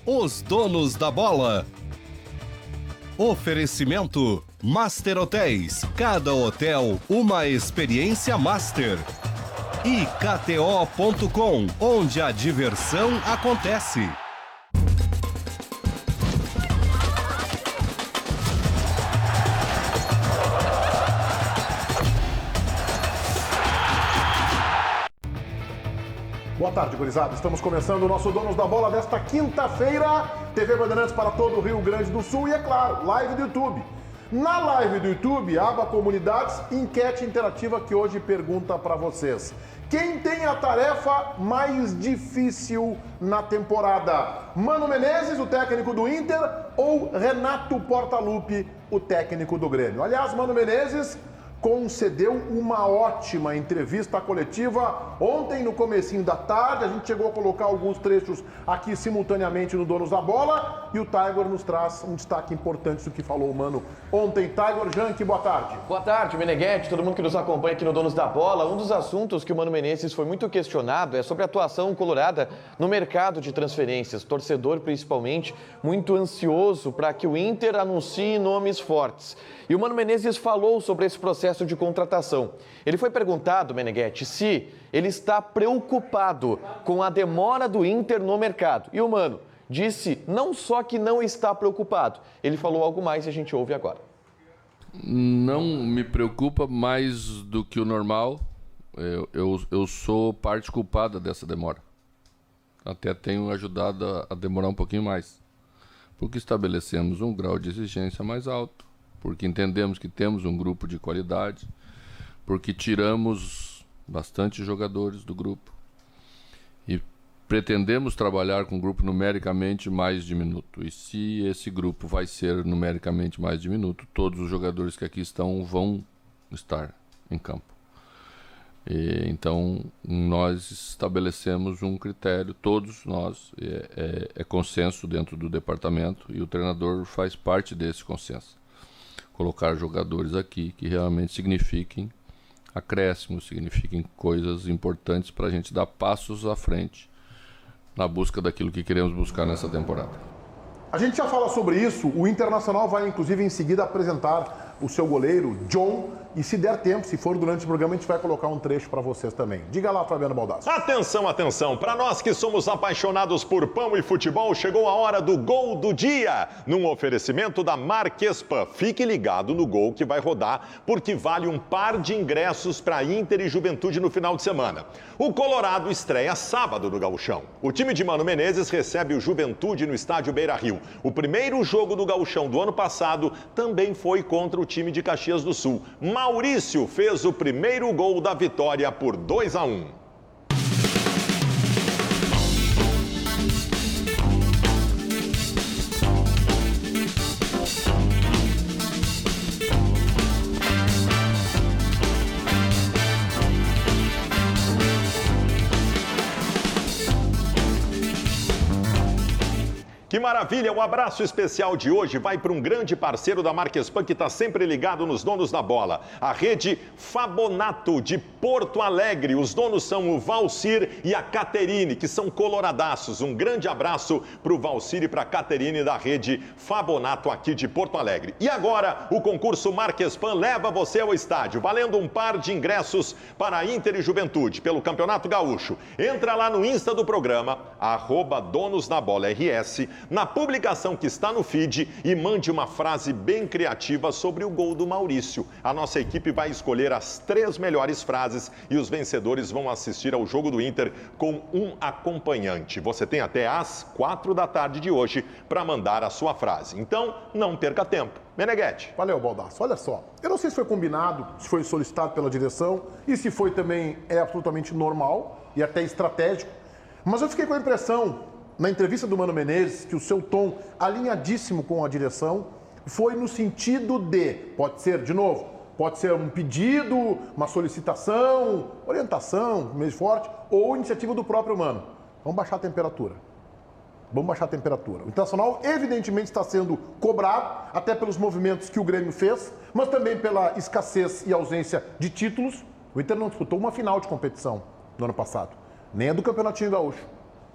Os donos da bola. Oferecimento Master Hotéis. Cada hotel uma experiência master. E KTO.com, onde a diversão acontece. Boa tarde, gurizada. Estamos começando o nosso Donos da Bola desta quinta-feira. TV Bandeirantes para todo o Rio Grande do Sul e, é claro, live do YouTube. Na live do YouTube, aba Comunidades, enquete interativa que hoje pergunta para vocês. Quem tem a tarefa mais difícil na temporada? Mano Menezes, o técnico do Inter, ou Renato Portaluppi, o técnico do Grêmio? Aliás, Mano Menezes concedeu uma ótima entrevista coletiva ontem no comecinho da tarde. A gente chegou a colocar alguns trechos aqui simultaneamente no Donos da Bola e o Tiger nos traz um destaque importante do que falou o Mano ontem. Tiger Janke, boa tarde. Boa tarde, Meneghetti, todo mundo que nos acompanha aqui no Donos da Bola. Um dos assuntos que o Mano Menezes foi muito questionado é sobre a atuação colorada no mercado de transferências. Torcedor, principalmente, muito ansioso para que o Inter anuncie nomes fortes. E o Mano Menezes falou sobre esse processo de contratação. Ele foi perguntado, Meneghetti, se ele está preocupado com a demora do Inter no mercado. E o Mano disse não só que não está preocupado, ele falou algo mais e a gente ouve agora. Não me preocupa mais do que o normal. Eu sou parte culpada dessa demora. Até tenho ajudado a demorar um pouquinho mais. Porque estabelecemos um grau de exigência mais alto. Porque entendemos que temos um grupo de qualidade, porque tiramos bastante jogadores do grupo e pretendemos trabalhar com um grupo numericamente mais diminuto. E se esse grupo vai ser numericamente mais diminuto, todos os jogadores que aqui estão vão estar em campo. Então, nós estabelecemos um critério, todos nós, é consenso dentro do departamento e o treinador faz parte desse consenso. Colocar jogadores aqui que realmente signifiquem acréscimos, signifiquem coisas importantes para a gente dar passos à frente na busca daquilo que queremos buscar nessa temporada. A gente já fala sobre isso, o Internacional vai inclusive em seguida apresentar o seu goleiro, John, e se der tempo, se for durante o programa, a gente vai colocar um trecho para vocês também. Diga lá, Fabiano Baldassi. Atenção, atenção, para nós que somos apaixonados por pão e futebol, chegou a hora do gol do dia, num oferecimento da Marquespan. Fique ligado no gol que vai rodar, porque vale um par de ingressos para Inter e Juventude no final de semana. O Colorado estreia sábado no Gauchão. O time de Mano Menezes recebe o Juventude no estádio Beira-Rio. O primeiro jogo do Gauchão do ano passado também foi contra o time de Caxias do Sul. Maurício fez o primeiro gol da vitória por 2-1. Que maravilha! O abraço especial de hoje vai para um grande parceiro da Marquespan que está sempre ligado nos Donos da Bola. A rede Fabonato de Porto Alegre. Os donos são o Valcir e a Caterine, que são coloradaços. Um grande abraço para o Valcir e para a Caterine da rede Fabonato aqui de Porto Alegre. E agora, o concurso Marquespan leva você ao estádio, valendo um par de ingressos para Inter e Juventude pelo Campeonato Gaúcho. Entra lá no Insta do programa, @DonosDaBolaRS, na publicação que está no feed e mande uma frase bem criativa sobre o gol do Maurício. A nossa equipe vai escolher as 3 melhores frases e os vencedores vão assistir ao jogo do Inter com um acompanhante. Você tem até às 4 da tarde de hoje para mandar a sua frase. Então, não perca tempo. Meneghetti. Valeu, Baldassi. Olha só, eu não sei se foi combinado, se foi solicitado pela direção e se foi também absolutamente normal e até estratégico, mas eu fiquei com a impressão na entrevista do Mano Menezes, que o seu tom alinhadíssimo com a direção foi no sentido de, pode ser, de novo, pode ser um pedido, uma solicitação, orientação, meio forte, ou iniciativa do próprio Mano. Vamos baixar a temperatura. Vamos baixar a temperatura. O Internacional, evidentemente, está sendo cobrado, até pelos movimentos que o Grêmio fez, mas também pela escassez e ausência de títulos. O Inter não disputou uma final de competição no ano passado. nem a do Campeonatinho Gaúcho,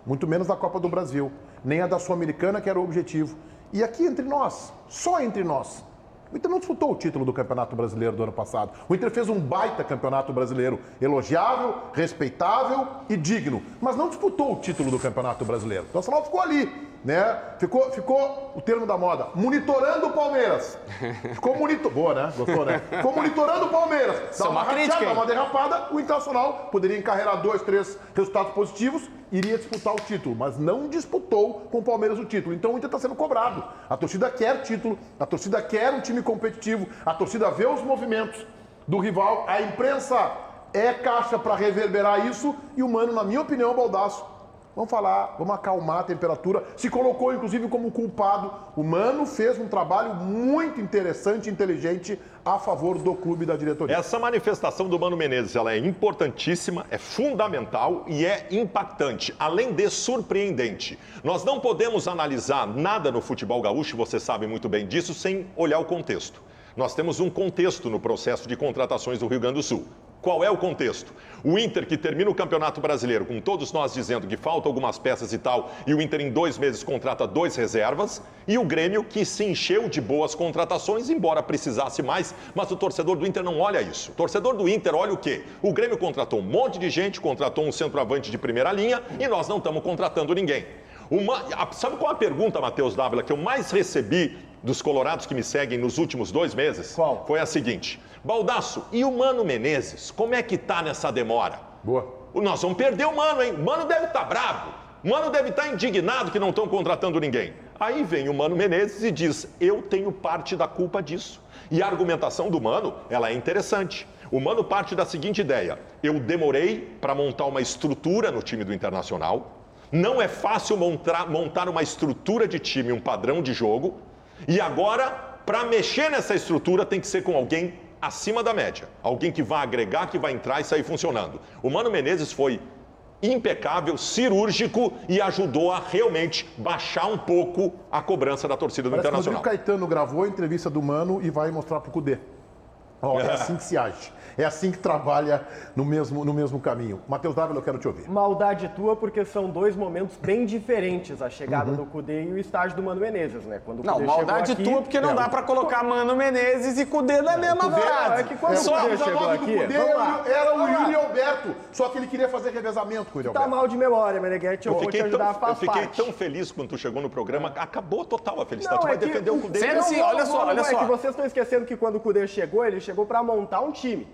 muito menos da Copa do Brasil, nem a da Sul-Americana, que era o objetivo. E aqui entre nós, só entre nós, o Inter não disputou o título do Campeonato Brasileiro do ano passado. O Inter fez um baita Campeonato Brasileiro, elogiável, respeitável e digno, mas não disputou o título do Campeonato Brasileiro. Então, o Nacional ficou ali, né? Ficou o termo da moda, monitorando o Palmeiras. Boa, né? Gostou, né? Ficou monitorando o Palmeiras. Dá uma rateada, dá uma derrapada, o Internacional poderia encarregar 2, 3 resultados positivos, iria disputar o título, mas não disputou com o Palmeiras o título. Então o Inter está sendo cobrado. A torcida quer título, a torcida quer um time competitivo, a torcida vê os movimentos do rival, a imprensa é caixa para reverberar isso e o Mano, na minha opinião, Baldasso, vamos falar, vamos acalmar a temperatura. Se colocou, inclusive, como culpado. O Mano fez um trabalho muito interessante e inteligente a favor do clube e da diretoria. Essa manifestação do Mano Menezes, ela é importantíssima, é fundamental e é impactante, além de surpreendente. Nós não podemos analisar nada no futebol gaúcho, você sabe muito bem disso, sem olhar o contexto. Nós temos um contexto no processo de contratações do Rio Grande do Sul. Qual é o contexto? O Inter, que termina o Campeonato Brasileiro, com todos nós dizendo que faltam algumas peças e tal, e o Inter em 2 meses contrata 2 reservas, e o Grêmio, que se encheu de boas contratações, embora precisasse mais, mas o torcedor do Inter não olha isso. O torcedor do Inter olha o quê? O Grêmio contratou um monte de gente, contratou um centroavante de primeira linha, e nós não estamos contratando ninguém. Sabe qual a pergunta, Matheus Dávila, que eu mais recebi dos colorados que me seguem nos últimos 2 meses? Qual? Foi a seguinte: Baldasso, e o Mano Menezes, como é que tá nessa demora? Boa. Nós vamos perder o Mano, hein? O Mano deve estar bravo. O Mano deve estar indignado que não estão contratando ninguém. Aí vem o Mano Menezes e diz: eu tenho parte da culpa disso. E a argumentação do Mano, ela é interessante. O Mano parte da seguinte ideia: eu demorei para montar uma estrutura no time do Internacional. Não é fácil montar uma estrutura de time, um padrão de jogo. E agora, para mexer nessa estrutura, tem que ser com alguém acima da média. Alguém que vai agregar, que vai entrar e sair funcionando. O Mano Menezes foi impecável, cirúrgico e ajudou a realmente baixar um pouco a cobrança da torcida do Internacional. O Rodrigo Caetano gravou a entrevista do Mano e vai mostrar pro Cudê. É assim que se age. É assim que trabalha no mesmo caminho. Matheus Dávila, eu quero te ouvir. Maldade tua, porque são 2 momentos bem diferentes, a chegada do Cudê e o estágio do Mano Menezes, né? Quando o não, Cudê maldade aqui, tua, porque não dá pra colocar Mano Menezes e Cudê na mesma frase. É que quando o Cudê chegou aqui... Era o Yuri Alberto, só que ele queria fazer revezamento com o Yuri Alberto. Tá mal de memória, Meneghete, eu vou te ajudar a fazer parte. Eu fiquei tão feliz quando tu chegou no programa, acabou total a felicidade. Tu vai defender o Cudê. Sendo assim, olha só. É que vocês estão esquecendo que quando o Cudê chegou, ele chegou pra montar um time.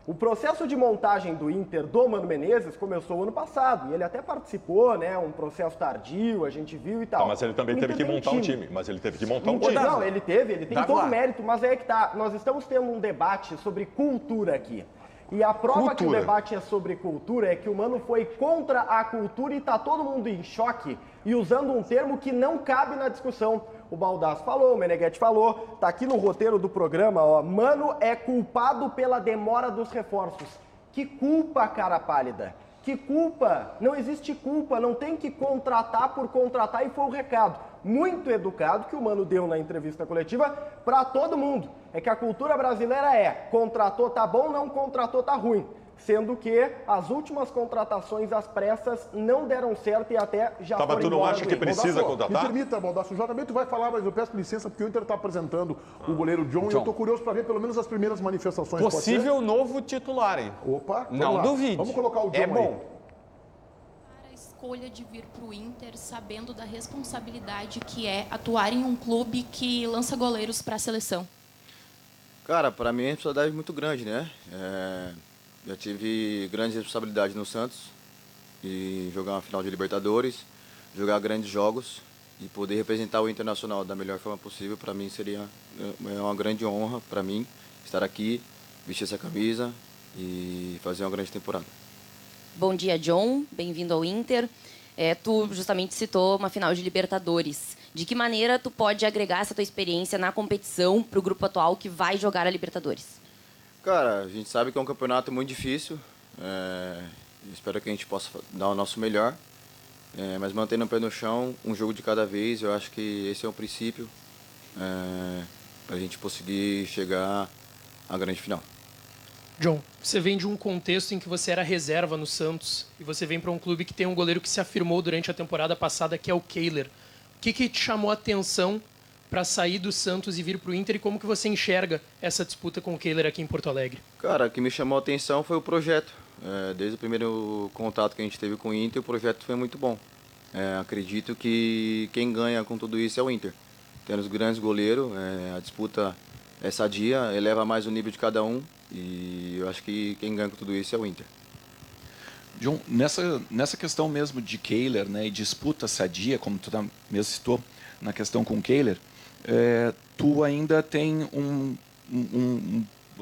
O processo de montagem do Inter do Mano Menezes começou ano passado, e ele até participou, né, um processo tardio, a gente viu e tal. Tá, mas ele também teve que montar um time. Mas ele teve que montar um time. Não, ele tem todo o mérito, mas é que tá, nós estamos tendo um debate sobre cultura aqui. E a prova que o debate é sobre cultura é que o Mano foi contra a cultura e tá todo mundo em choque e usando um termo que não cabe na discussão. O Baldasso falou, o Meneghetti falou, tá aqui no roteiro do programa, ó. Mano é culpado pela demora dos reforços. Que culpa, cara pálida? Que culpa? Não existe culpa, não tem que contratar por contratar e foi o recado. Muito educado que o Mano deu na entrevista coletiva para todo mundo. É que a cultura brasileira é contratou tá bom, não contratou tá ruim. Sendo que as últimas contratações às pressas não deram certo e até já foram embora. Tu não acha que precisa contratar? Me permita, Baldasso, o jogamento vai falar, mas eu peço licença porque o Inter está apresentando o goleiro John. E eu estou curioso para ver pelo menos as primeiras manifestações. Possível novo titular, hein? Opa, não duvide. Vamos colocar o John é bom. A escolha de vir para o Inter sabendo da responsabilidade que é atuar em um clube que lança goleiros para a seleção. Cara, para mim é uma responsabilidade muito grande, né? Já tive grandes responsabilidades no Santos, e jogar uma final de Libertadores, jogar grandes jogos e poder representar o Internacional da melhor forma possível, para mim seria uma grande honra para mim estar aqui, vestir essa camisa e fazer uma grande temporada. Bom dia, John. Bem-vindo ao Inter. Tu justamente citou uma final de Libertadores. De que maneira tu pode agregar essa tua experiência na competição para o grupo atual que vai jogar a Libertadores? Cara, a gente sabe que é um campeonato muito difícil. Espero que a gente possa dar o nosso melhor. Mas mantendo o pé no chão, um jogo de cada vez, eu acho que esse é o princípio para a gente conseguir chegar à grande final. John, você vem de um contexto em que você era reserva no Santos e você vem para um clube que tem um goleiro que se afirmou durante a temporada passada, que é o Kehler. O que te chamou a atenção para sair do Santos e vir para o Inter, e como que você enxerga essa disputa com o Kehler aqui em Porto Alegre? Cara, o que me chamou a atenção foi o projeto. Desde o primeiro contato que a gente teve com o Inter, o projeto foi muito bom. Acredito que quem ganha com tudo isso é o Inter. Tendo os grandes goleiros, a disputa é sadia, eleva mais o nível de cada um, e eu acho que quem ganha com tudo isso é o Inter. John, nessa questão mesmo de Kehler, né, e disputa sadia, como tu mesmo citou, na questão com o Kehler, tu ainda tem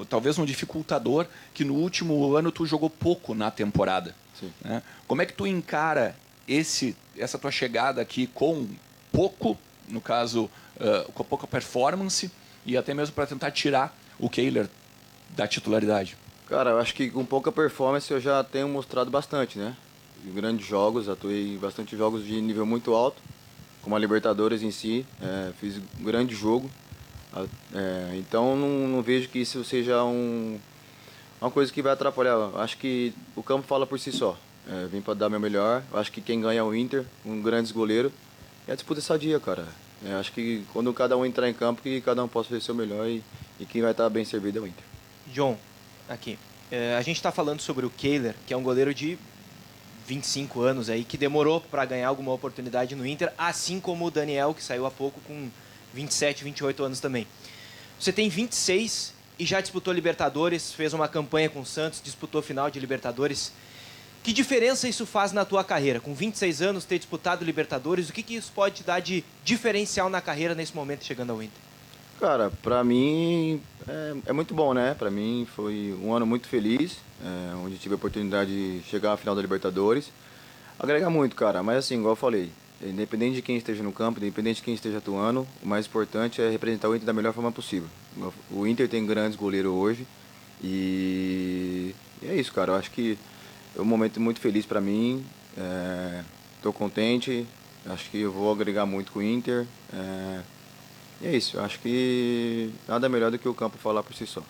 talvez um dificultador que no último ano tu jogou pouco na temporada. Né? Como é que tu encara essa tua chegada aqui com pouco, no caso, com pouca performance, e até mesmo para tentar tirar o Kehler da titularidade? Cara, eu acho que com pouca performance eu já tenho mostrado bastante, né? Em grandes jogos, atuei em bastante jogos de nível muito alto, como a Libertadores em si, fiz um grande jogo. Então não vejo que isso seja uma coisa que vai atrapalhar. Acho que o campo fala por si só. Vim para dar meu melhor. Acho que quem ganha é o Inter, um grande goleiro. E a disputa é sadia, cara. Acho que quando cada um entrar em campo, que cada um possa fazer o seu melhor, e quem vai estar bem servido é o Inter. John, aqui. A gente está falando sobre o Kehler, que é um goleiro de 25 anos aí, que demorou para ganhar alguma oportunidade no Inter, assim como o Daniel, que saiu há pouco com 27, 28 anos também. Você tem 26 e já disputou Libertadores, fez uma campanha com o Santos, disputou final de Libertadores. Que diferença isso faz na tua carreira? Com 26 anos, ter disputado Libertadores, o que isso pode te dar de diferencial na carreira nesse momento chegando ao Inter? Cara, pra mim é muito bom, né? Pra mim foi um ano muito feliz, onde tive a oportunidade de chegar à final da Libertadores. Agrega muito, cara, mas assim, igual eu falei, independente de quem esteja no campo, independente de quem esteja atuando, o mais importante é representar o Inter da melhor forma possível. O Inter tem grandes goleiros hoje e é isso, cara. Eu acho que é um momento muito feliz pra mim, tô contente, acho que eu vou agregar muito com o Inter. E é isso, eu acho que nada melhor do que o campo falar por si só.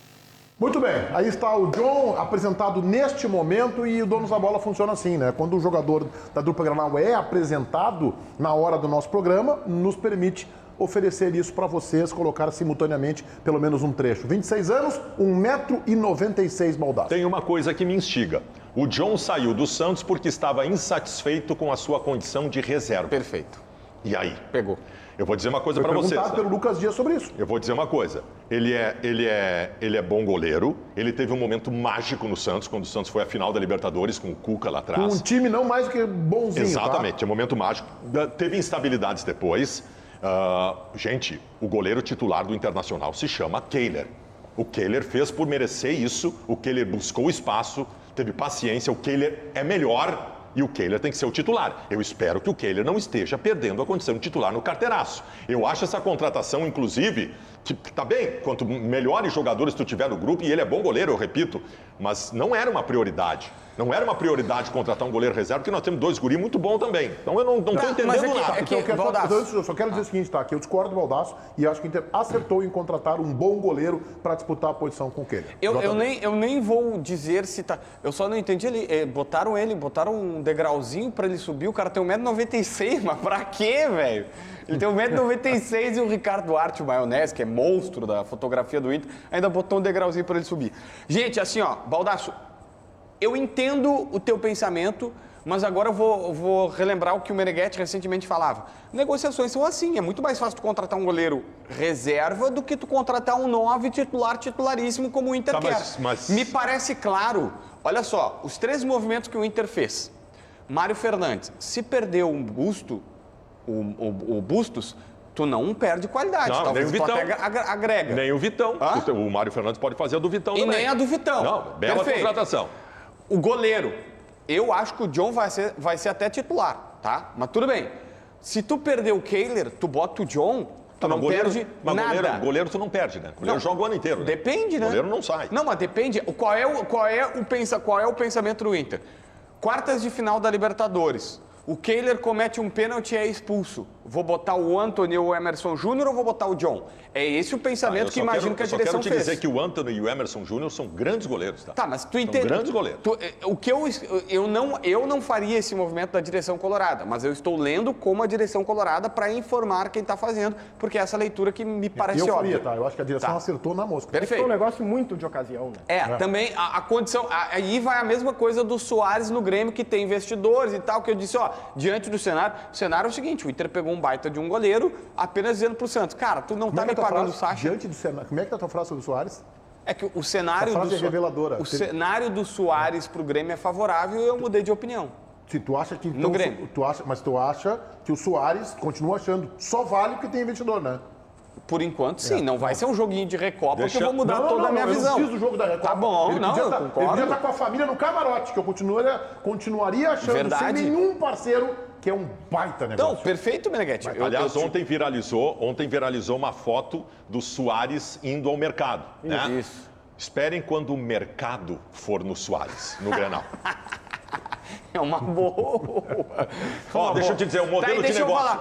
Muito bem, aí está o John apresentado neste momento, e o Donos da Bola funciona assim, né? Quando o jogador da dupla Granal é apresentado na hora do nosso programa, nos permite oferecer isso para vocês, colocar simultaneamente pelo menos um trecho. 26 anos, 1,96 m, Baldasso. Tem uma coisa que me instiga. O John saiu do Santos porque estava insatisfeito com a sua condição de reserva. Perfeito. E aí? Pegou. Eu vou dizer uma coisa para vocês. Foi perguntado pelo Lucas Dias sobre isso. Eu vou dizer uma coisa. Ele é bom goleiro. Ele teve um momento mágico no Santos, quando o Santos foi à final da Libertadores com o Cuca lá atrás. Com um time não mais do que bonzinho, exatamente, é um momento mágico. Teve instabilidades depois. Gente, o goleiro titular do Internacional se chama Kehler. O Kehler fez por merecer isso. O Kehler buscou espaço, teve paciência. O Kehler é melhor. E o Kehler tem que ser o titular. Eu espero que o Kehler não esteja perdendo a condição de titular no carteiraço. Eu acho essa contratação, inclusive, que tá bem, quanto melhores jogadores tu tiver no grupo, e ele é bom goleiro, eu repito, mas não era uma prioridade. Não era uma prioridade contratar um goleiro reserva, porque nós temos dois guris muito bons também. Então eu não tô entendendo nada. Eu só quero dizer o seguinte, tá? Que eu discordo do Baldasso e acho que o Inter acertou em contratar um bom goleiro para disputar a posição com o Kehler. Eu nem vou dizer se tá... Eu só não entendi, botaram um degrauzinho para ele subir, o cara tem 1,96 m, mas pra quê, velho? Ele tem 1,96 m e o Ricardo Duarte, o maionese, que é monstro da fotografia do Inter, ainda botou um degrauzinho para ele subir. Gente, assim, ó, Baldasso, eu entendo o teu pensamento, mas agora eu vou relembrar o que o Meneghetti recentemente falava. Negociações são assim, é muito mais fácil tu contratar um goleiro reserva do que tu contratar um 9 titularíssimo como o Inter quer. Me parece claro, olha só, os 3 movimentos que o Inter fez. Mário Fernandes, se perdeu um busto, o Bustos, tu não perde qualidade. Não, talvez nem o Vitão. Agrega. Nem o Vitão. O Mário Fernandes pode fazer a do Vitão também. E nem a do Vitão. Não, bela contratação. O goleiro, eu acho que o John vai ser até titular, tá? Mas tudo bem. Se tu perder o Kehler, tu bota o John, tu não perde nada. Goleiro tu não perde, né? Goleiro joga o ano inteiro. Né? Depende, né? Goleiro não sai. Não, mas depende. Qual é o pensamento do Inter? Quartas de final da Libertadores. O Kehler comete um pênalti e é expulso. Vou botar o Antony ou o Emerson Júnior ou vou botar o John? É esse o pensamento que imagino que a direção fez. Eu quero te dizer que o Antony e o Emerson Júnior são grandes goleiros, tá? Tá, mas tu entende. São grandes goleiros. O que eu não faria esse movimento da direção colorada, mas eu estou lendo como a direção colorada para informar quem está fazendo, porque é essa leitura que me parece óbvia. Tá? Eu acho que a direção acertou na mosca. Perfeito. Foi um negócio muito de ocasião, né? Também a condição. Aí vai a mesma coisa do Soares no Grêmio, que tem investidores e tal, que eu disse, diante do cenário. O cenário é o seguinte: o Inter pegou um baita de um goleiro, apenas dizendo pro Santos, cara, tu não tá me pagando o Sacha. Diante do cenário. Como é que tá a tua frase sobre o Soares? É que o cenário do reveladora. O cenário do Soares pro Grêmio é favorável e eu mudei de opinião. Se tu acha que no Grêmio. Mas tu acha que o Soares continua achando só vale porque tem investidor, né? Por enquanto, sim. Não vai ser um joguinho de Recopa que eu vou mudar não, toda a minha visão. Eu não fiz o jogo da Recopa. Tá bom, eu concordo. Ele podia estar com a família no camarote, que eu continuaria achando sem nenhum parceiro que é um baita negócio. Então, perfeito, Meneghetti. Aliás, ontem viralizou uma foto do Soares indo ao mercado. Né? Isso. Esperem quando o mercado for no Soares, no Grenal. É uma boa. Deixa eu te dizer, o modelo de negócio.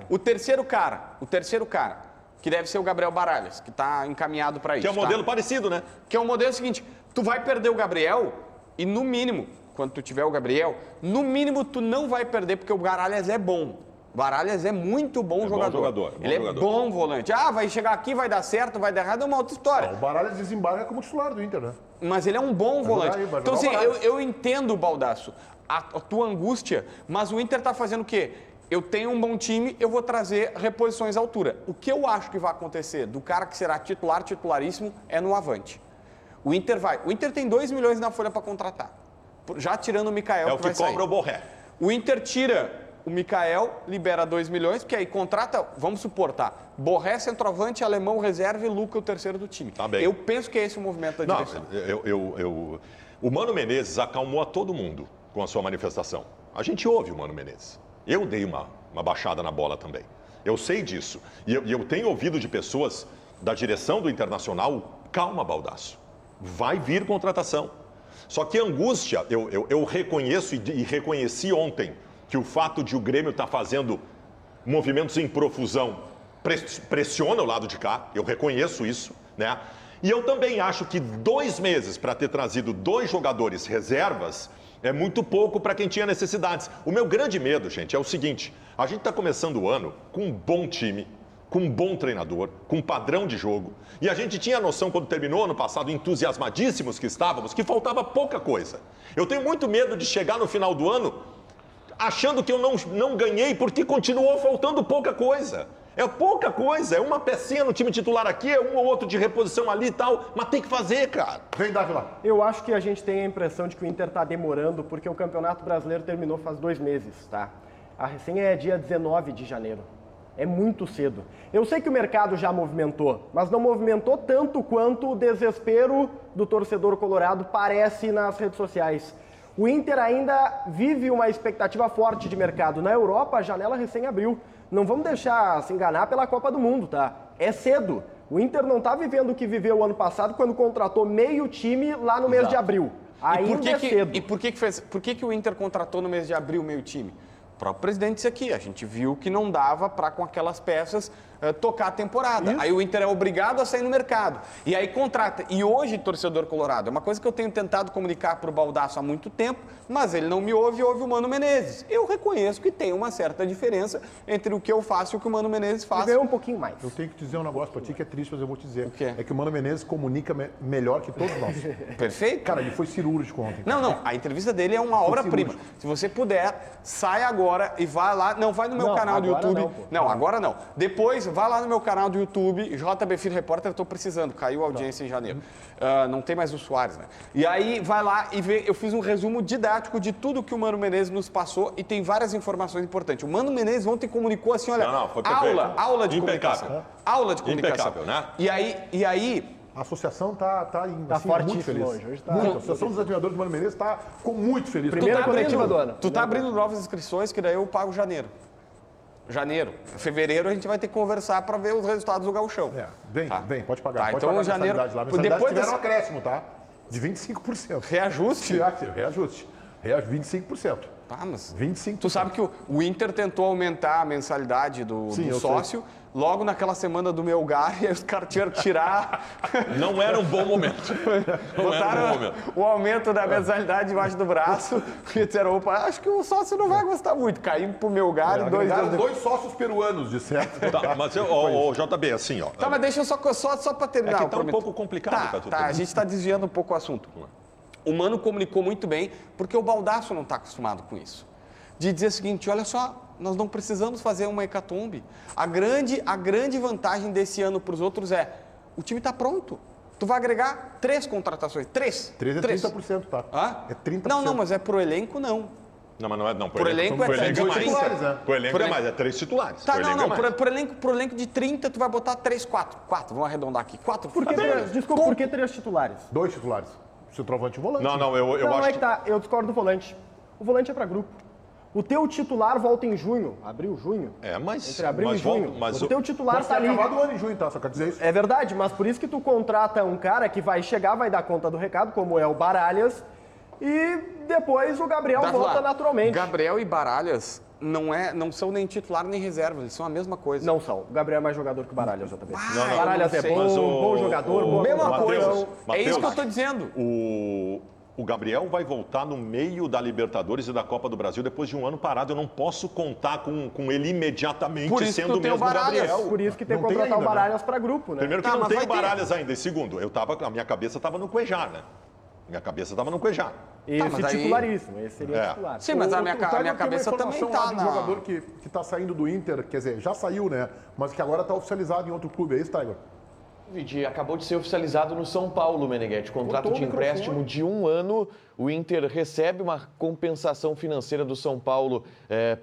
O terceiro cara, que deve ser o Gabriel Baralhas, que está encaminhado para isso. Que é um modelo parecido, né? Que é um modelo seguinte: tu vai perder o Gabriel e, no mínimo, quando tu tiver o Gabriel, no mínimo tu não vai perder porque o Baralhas é bom. Baralhas é muito bom jogador. Ele é bom volante. Vai chegar aqui, vai dar certo, vai dar errado, é uma outra história. O Baralhas desembarca como titular do Inter, né? Mas ele é um bom volante. Então, assim, eu entendo, Baldasso, a tua angústia, mas o Inter está fazendo o quê? Eu tenho um bom time, eu vou trazer reposições à altura. O que eu acho que vai acontecer do cara que será titularíssimo, é no avante. O Inter tem 2 milhões na folha para contratar. Já tirando o Mikael, é o que cobra o Borré. O Inter tira o Mikael, libera 2 milhões, porque aí contrata, vamos supor, Borré, centroavante, alemão, reserva e Luca, o terceiro do time. Tá bem. Eu penso que é esse o movimento da direção. O Mano Menezes acalmou a todo mundo com a sua manifestação. A gente ouve o Mano Menezes. Eu dei uma baixada na bola também. Eu sei disso. E eu tenho ouvido de pessoas da direção do Internacional, calma, Baldasso. Vai vir contratação. Só que a angústia, eu reconheço e reconheci ontem que o fato de o Grêmio estar fazendo movimentos em profusão pressiona o lado de cá, eu reconheço isso, né? E eu também acho que 2 meses para ter trazido 2 jogadores reservas é muito pouco para quem tinha necessidades. O meu grande medo, gente, é o seguinte: a gente está começando o ano com um bom time, com um bom treinador, com um padrão de jogo. E a gente tinha a noção, quando terminou ano passado, entusiasmadíssimos que estávamos, que faltava pouca coisa. Eu tenho muito medo de chegar no final do ano achando que eu não ganhei porque continuou faltando pouca coisa. É pouca coisa, é uma pecinha no time titular aqui, é um ou outro de reposição ali e tal, mas tem que fazer, cara. Vem, Dávila. Eu acho que a gente tem a impressão de que o Inter tá demorando porque o Campeonato Brasileiro terminou faz 2 meses, tá? A recém é dia 19 de janeiro. É muito cedo. Eu sei que o mercado já movimentou, mas não movimentou tanto quanto o desespero do torcedor colorado parece nas redes sociais. O Inter ainda vive uma expectativa forte de mercado. Na Europa, a janela recém abriu. Não vamos deixar se enganar pela Copa do Mundo, tá? É cedo. O Inter não tá vivendo o que viveu o ano passado quando contratou meio time lá no mês de abril. Ainda é cedo. E por que o Inter contratou no mês de abril meio time? O próprio presidente disse aqui, a gente viu que não dava para com aquelas peças tocar a temporada. Isso. Aí o Inter é obrigado a sair no mercado. E aí contrata. E hoje, torcedor colorado, é uma coisa que eu tenho tentado comunicar para o Baldasso há muito tempo, mas ele não me ouve e ouve o Mano Menezes. Eu reconheço que tem uma certa diferença entre o que eu faço e o que o Mano Menezes faz. Ganhou um pouquinho mais. Eu tenho que dizer um negócio para ti que é triste, mas eu vou te dizer. O quê? É que o Mano Menezes comunica melhor que todos nós. Perfeito. Cara, ele foi cirúrgico ontem. Não. A entrevista dele é uma obra-prima. Se você puder, sai agora e vai lá. Não, vai no meu canal do YouTube. Não, agora não. Depois, vai lá no meu canal do YouTube, JB Filho Repórter, eu tô precisando, caiu a audiência em janeiro. Não tem mais o Soares, né? E aí, vai lá e vê, eu fiz um resumo didático de tudo que o Mano Menezes nos passou e tem várias informações importantes. O Mano Menezes ontem comunicou assim, olha, foi aula de impecável. Comunicação. Aula de comunicação. Impecável, né? E aí a associação tá assim, muito feliz. Hoje tá... Muito. A Associação dos Admiradores do Mano Menezes ficou muito feliz. Primeira coletiva do ano. Tu tá abrindo novas inscrições, que daí eu pago janeiro. Fevereiro a gente vai ter que conversar para ver os resultados do Gauchão. Vem, pode pagar. Pode então pagar janeiro. Lá. Depois tiveram um acréscimo, tá? De 25%. Reajuste? Reajuste. Reais, 25%. Tá, mas 25%. Tu sabe que o Inter tentou aumentar a mensalidade do sócio, logo naquela semana do Melgar, e os caras tiveram que tirar. Não era um bom momento. Botaram o aumento da mensalidade debaixo do braço e disseram, opa, acho que o sócio não vai gostar muito. Caímos pro Melgar e 2 dias dois sócios peruanos, de certo. Tá, mas JB, assim, ó. Tá, mas deixa eu só para terminar. É que tá um pouco complicado. Tá, a gente está desviando um pouco o assunto. O Mano comunicou muito bem, porque o Baldasso não está acostumado com isso. De dizer o seguinte, olha só, nós não precisamos fazer uma hecatombe. A grande vantagem desse ano para os outros é, o time está pronto. Tu vai agregar 3 contratações. 3 é 30%, tá? Hã? É 30%. Não, mas é pro elenco, não. Não, mas não é, não. Pro elenco é 30 mais. Pro elenco é mais, é 3 titulares. Tá, pro elenco de 30, tu vai botar 3, 4. 4, vamos arredondar aqui. 4. Desculpa, por que 3 titulares? 2 titulares. Centroavante e volante. Não, eu acho que tá, eu discordo do volante. O volante é para grupo. O teu titular volta em junho. Abril, junho. Entre abril e junho. O teu titular tá ali. Acabado o ano em junho, tá? Só quer dizer isso. É verdade, mas por isso que tu contrata um cara que vai chegar, vai dar conta do recado, como é o Baralhas, e depois o Gabriel volta naturalmente. Gabriel e Baralhas não são nem titular nem reserva, eles são a mesma coisa. Não são. O Gabriel é mais jogador que o Baralhas, JB. Não, Baralhas é bom jogador, boa mesma coisa. É isso que eu tô dizendo. O Gabriel vai voltar no meio da Libertadores e da Copa do Brasil depois de um ano parado. Eu não posso contar com ele imediatamente sendo o mesmo Gabriel. Por isso que tem que contratar o Baralhas para grupo, né? Primeiro que não tem o Baralhas ainda. E segundo, a minha cabeça estava no Cuejar, né? Esse titularíssimo, esse seria o titular. Sim, mas a minha cabeça também tá na... Um jogador que tá saindo do Inter, quer dizer, já saiu, né? Mas que agora tá oficializado em outro clube, é isso, Tiger? Acabou de ser oficializado no São Paulo, Meneghetti. Contrato de empréstimo de 1 ano. O Inter recebe uma compensação financeira do São Paulo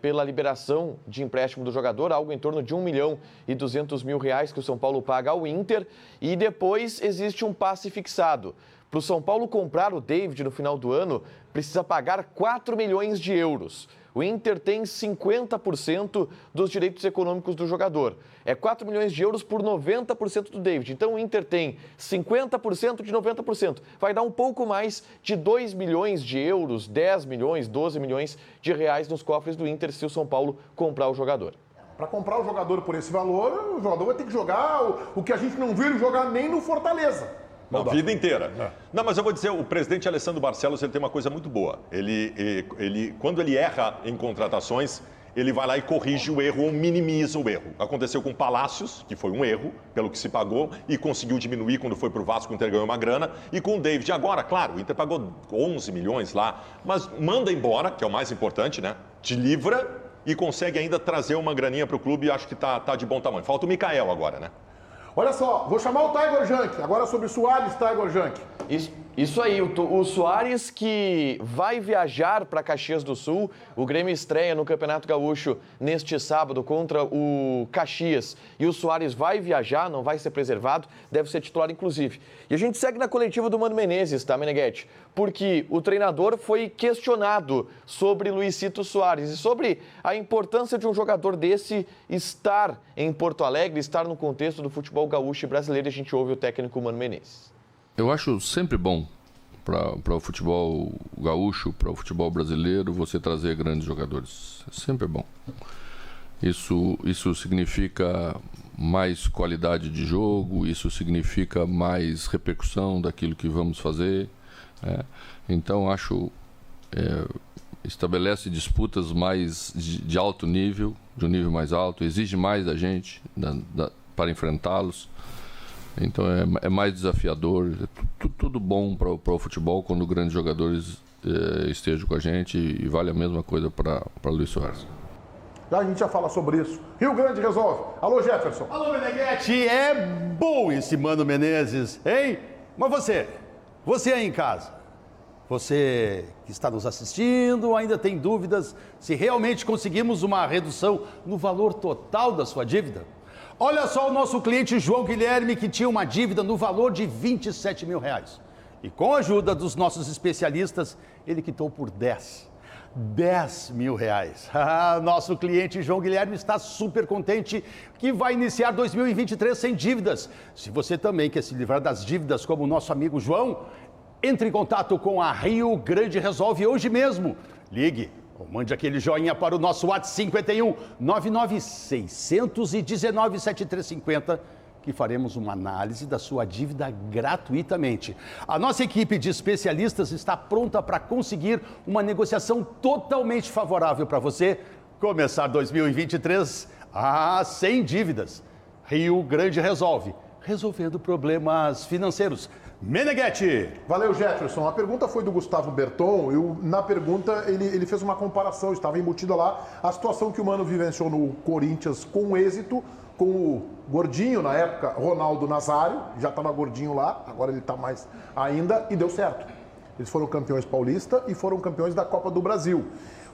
pela liberação de empréstimo do jogador, algo em torno de R$1.200.000 que o São Paulo paga ao Inter. E depois existe um passe fixado. Para o São Paulo comprar o David no final do ano, precisa pagar 4 milhões de euros. O Inter tem 50% dos direitos econômicos do jogador. É 4 milhões de euros por 90% do David. Então o Inter tem 50% de 90%. Vai dar um pouco mais de 2 milhões de euros, 10 milhões, 12 milhões de reais nos cofres do Inter se o São Paulo comprar o jogador. Para comprar o jogador por esse valor, o jogador vai ter que jogar o que a gente não viu ele jogar nem no Fortaleza. A vida inteira. Não, mas eu vou dizer, o presidente Alessandro Barcelos, ele tem uma coisa muito boa. Quando ele erra em contratações, ele vai lá e corrige o erro ou minimiza o erro. Aconteceu com o Palácios, que foi um erro, pelo que se pagou, e conseguiu diminuir quando foi para o Vasco, o Inter ganhou uma grana. E com o David, agora, claro, o Inter pagou 11 milhões lá, mas manda embora, que é o mais importante, né? Te livra e consegue ainda trazer uma graninha para o clube e acho que tá de bom tamanho. Falta o Mikael agora, né? Olha só, vou chamar o Tiger Junk. Agora sobre Soares, Tiger Junk. Isso aí, o Soares que vai viajar para Caxias do Sul. O Grêmio estreia no Campeonato Gaúcho neste sábado contra o Caxias. E o Soares vai viajar, não vai ser preservado, deve ser titular inclusive. E a gente segue na coletiva do Mano Menezes, tá, Meneghetti? Porque o treinador foi questionado sobre Luizito Soares e sobre a importância de um jogador desse estar em Porto Alegre, estar no contexto do futebol gaúcho e brasileiro. E a gente ouve o técnico Mano Menezes. Eu acho sempre bom para o futebol gaúcho, para o futebol brasileiro, você trazer grandes jogadores. É sempre bom. Isso significa mais qualidade de jogo, isso significa mais repercussão daquilo que vamos fazer. Então, acho estabelece disputas mais de alto nível, de um nível mais alto, exige mais da gente para enfrentá-los. Então é mais desafiador, tudo bom para o futebol quando grandes jogadores estejam com a gente, e vale a mesma coisa para Luiz Soares. Já a gente já fala sobre isso. Rio Grande resolve. Alô, Jefferson. Alô, Meneghetti. É bom esse Mano Menezes, hein? Mas você aí em casa, você que está nos assistindo, ainda tem dúvidas se realmente conseguimos uma redução no valor total da sua dívida? Olha só o nosso cliente João Guilherme, que tinha uma dívida no valor de R$27 mil. E com a ajuda dos nossos especialistas, ele quitou por 10 mil reais. Nosso cliente João Guilherme está super contente que vai iniciar 2023 sem dívidas. Se você também quer se livrar das dívidas como o nosso amigo João, Entre em contato com a Rio Grande Resolve hoje mesmo. Ligue ou mande aquele joinha para o nosso WhatsApp 51 99 619 7350, que faremos uma análise da sua dívida gratuitamente. A nossa equipe de especialistas está pronta para conseguir uma negociação totalmente favorável para você começar 2023 sem dívidas. Rio Grande Resolve, resolvendo problemas financeiros. Meneghetti. Valeu, Jefferson. A pergunta foi do Gustavo Berton. Na pergunta, ele fez uma comparação, estava embutida lá a situação que o Mano vivenciou no Corinthians com êxito, com o gordinho, na época, Ronaldo Nazário, já estava gordinho lá, agora ele está mais ainda, e deu certo. Eles foram campeões paulistas e foram campeões da Copa do Brasil.